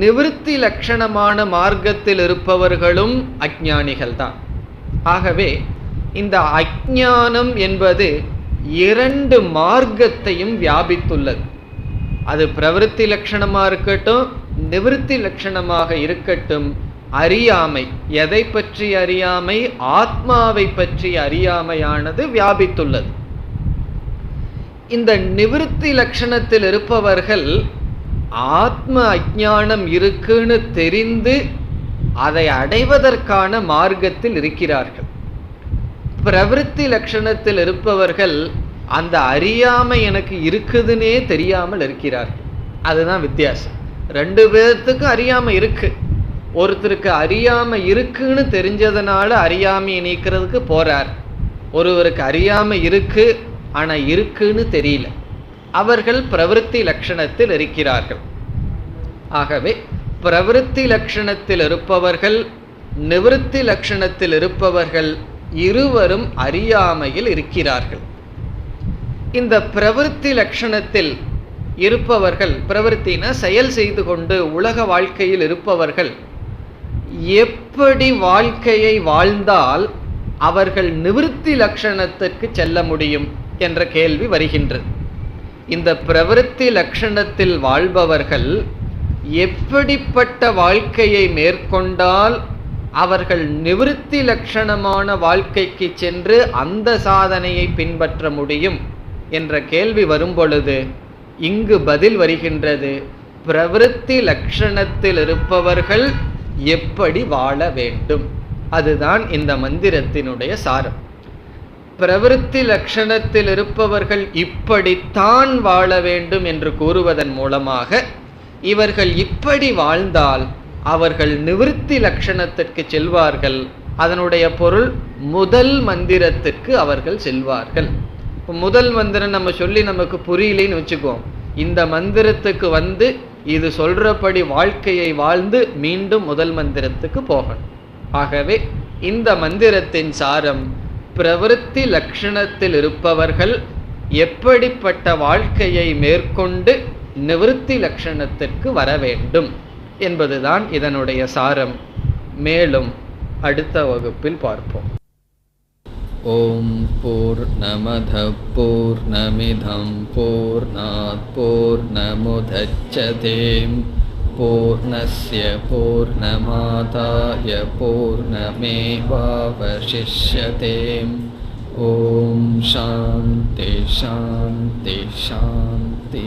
நிவிருத்தி லட்சணமான மார்க்கத்தில் இருப்பவர்களும் அஞ்ஞானிகள் தான். ஆகவே இந்த அஞ்ஞானம் என்பது 2 மார்க்கத்தையும் வியாபித்துள்ளது. அது பிரவிற்த்தி லட்சணமாக இருக்கட்டும், நிவிருத்தி லட்சணமாக இருக்கட்டும், அறியாமை, எதை பற்றி அறியாமை? ஆத்மாவை பற்றி அறியாமையானது வியாபித்துள்ளது. இந்த நிவிருத்தி லட்சணத்தில் இருப்பவர்கள் ஆத்ம அஞ்ஞானம் இருக்குன்னு தெரிந்து அதை அடைவதற்கான மார்க்கத்தில் இருக்கிறார்கள். பிரவிற்த்தி லட்சணத்தில் இருப்பவர்கள் அந்த அறியாமை எனக்கு இருக்குதுன்னே தெரியாமல் இருக்கிறார்கள். அதுதான் வித்தியாசம். 2 பேர்த்துக்கும் அறியாமை இருக்கு. ஒருத்தருக்கு அறியாமை இருக்குன்னு தெரிஞ்சதுனால அறியாமையை நீக்கிறதுக்கு போறார். ஒருவருக்கு அறியாமை இருக்கு ஆனா இருக்குன்னு தெரியல. அவர்கள் பிரவிற்த்தி லட்சணத்தில் இருக்கிறார்கள். ஆகவே பிரவிற்த்தி லட்சணத்தில் இருப்பவர்கள், நிவிருத்தி லட்சணத்தில் இருப்பவர்கள் இருவரும் அறியாமையில் இருக்கிறார்கள். இந்த பிரவிற்த்தி லட்சணத்தில் இருப்பவர்கள், பிரவிற்த்தினா செயல் செய்து கொண்டு உலக வாழ்க்கையில் இருப்பவர்கள் எப்படி வாழ்க்கையை வாழ்ந்தால் அவர்கள் நிவிருத்தி லட்சணத்திற்கு செல்ல முடியும் என்ற கேள்வி வருகின்றது. இந்த பிரவிற்த்தி லட்சணத்தில் வாழ்பவர்கள் எப்படிப்பட்ட வாழ்க்கையை மேற்கொண்டால் அவர்கள் நிவிருத்தி லட்சணமான வாழ்க்கைக்கு சென்று அந்த சாதனையை பின்பற்ற முடியும் என்ற கேள்வி வரும் பொழுது இங்கு பதில் வருகின்றது. பிரவிற்த்தி லட்சணத்தில் இருப்பவர்கள் எப்படி வாழ வேண்டும், அதுதான் இந்த மந்திரத்தினுடைய சாரம். பிரவிற்த்தி லட்சணத்தில் இருப்பவர்கள் இப்படித்தான் வாழ வேண்டும் என்று கூறுவதன் மூலமாக இவர்கள் இப்படி வாழ்ந்தால் அவர்கள் நிவிருத்தி லட்சணத்திற்கு செல்வார்கள். அதனுடைய பொருள் முதல் மந்திரத்திற்கு அவர்கள் செல்வார்கள். இப்போ முதல் மந்திரம் நம்ம சொல்லி நமக்கு புரியலைன்னு வச்சுக்குவோம். இந்த மந்திரத்துக்கு வந்து இது சொல்றபடி வாழ்க்கையை வாழ்ந்து மீண்டும் முதல் மந்திரத்துக்கு போகணும். ஆகவே இந்த மந்திரத்தின் சாரம், பிரவிற்த்தி லட்சணத்தில் இருப்பவர்கள் எப்படிப்பட்ட வாழ்க்கையை மேற்கொண்டு நிவிருத்தி லட்சணத்திற்கு வர வேண்டும் என்பதுதான் இதனுடைய சாரம். மேலும் அடுத்த வகுப்பில் பார்ப்போம். ஓம் பூர்ணமத பூர்ணமிதம் பூர்ணாத் பூர்ணமுதச்யதே பூர்ணஸ்ய பூர்ணமாதாய பூர்ணமேவாவசிஷ்யதே. ஓம் சாந்தி சாந்தி சாந்தி.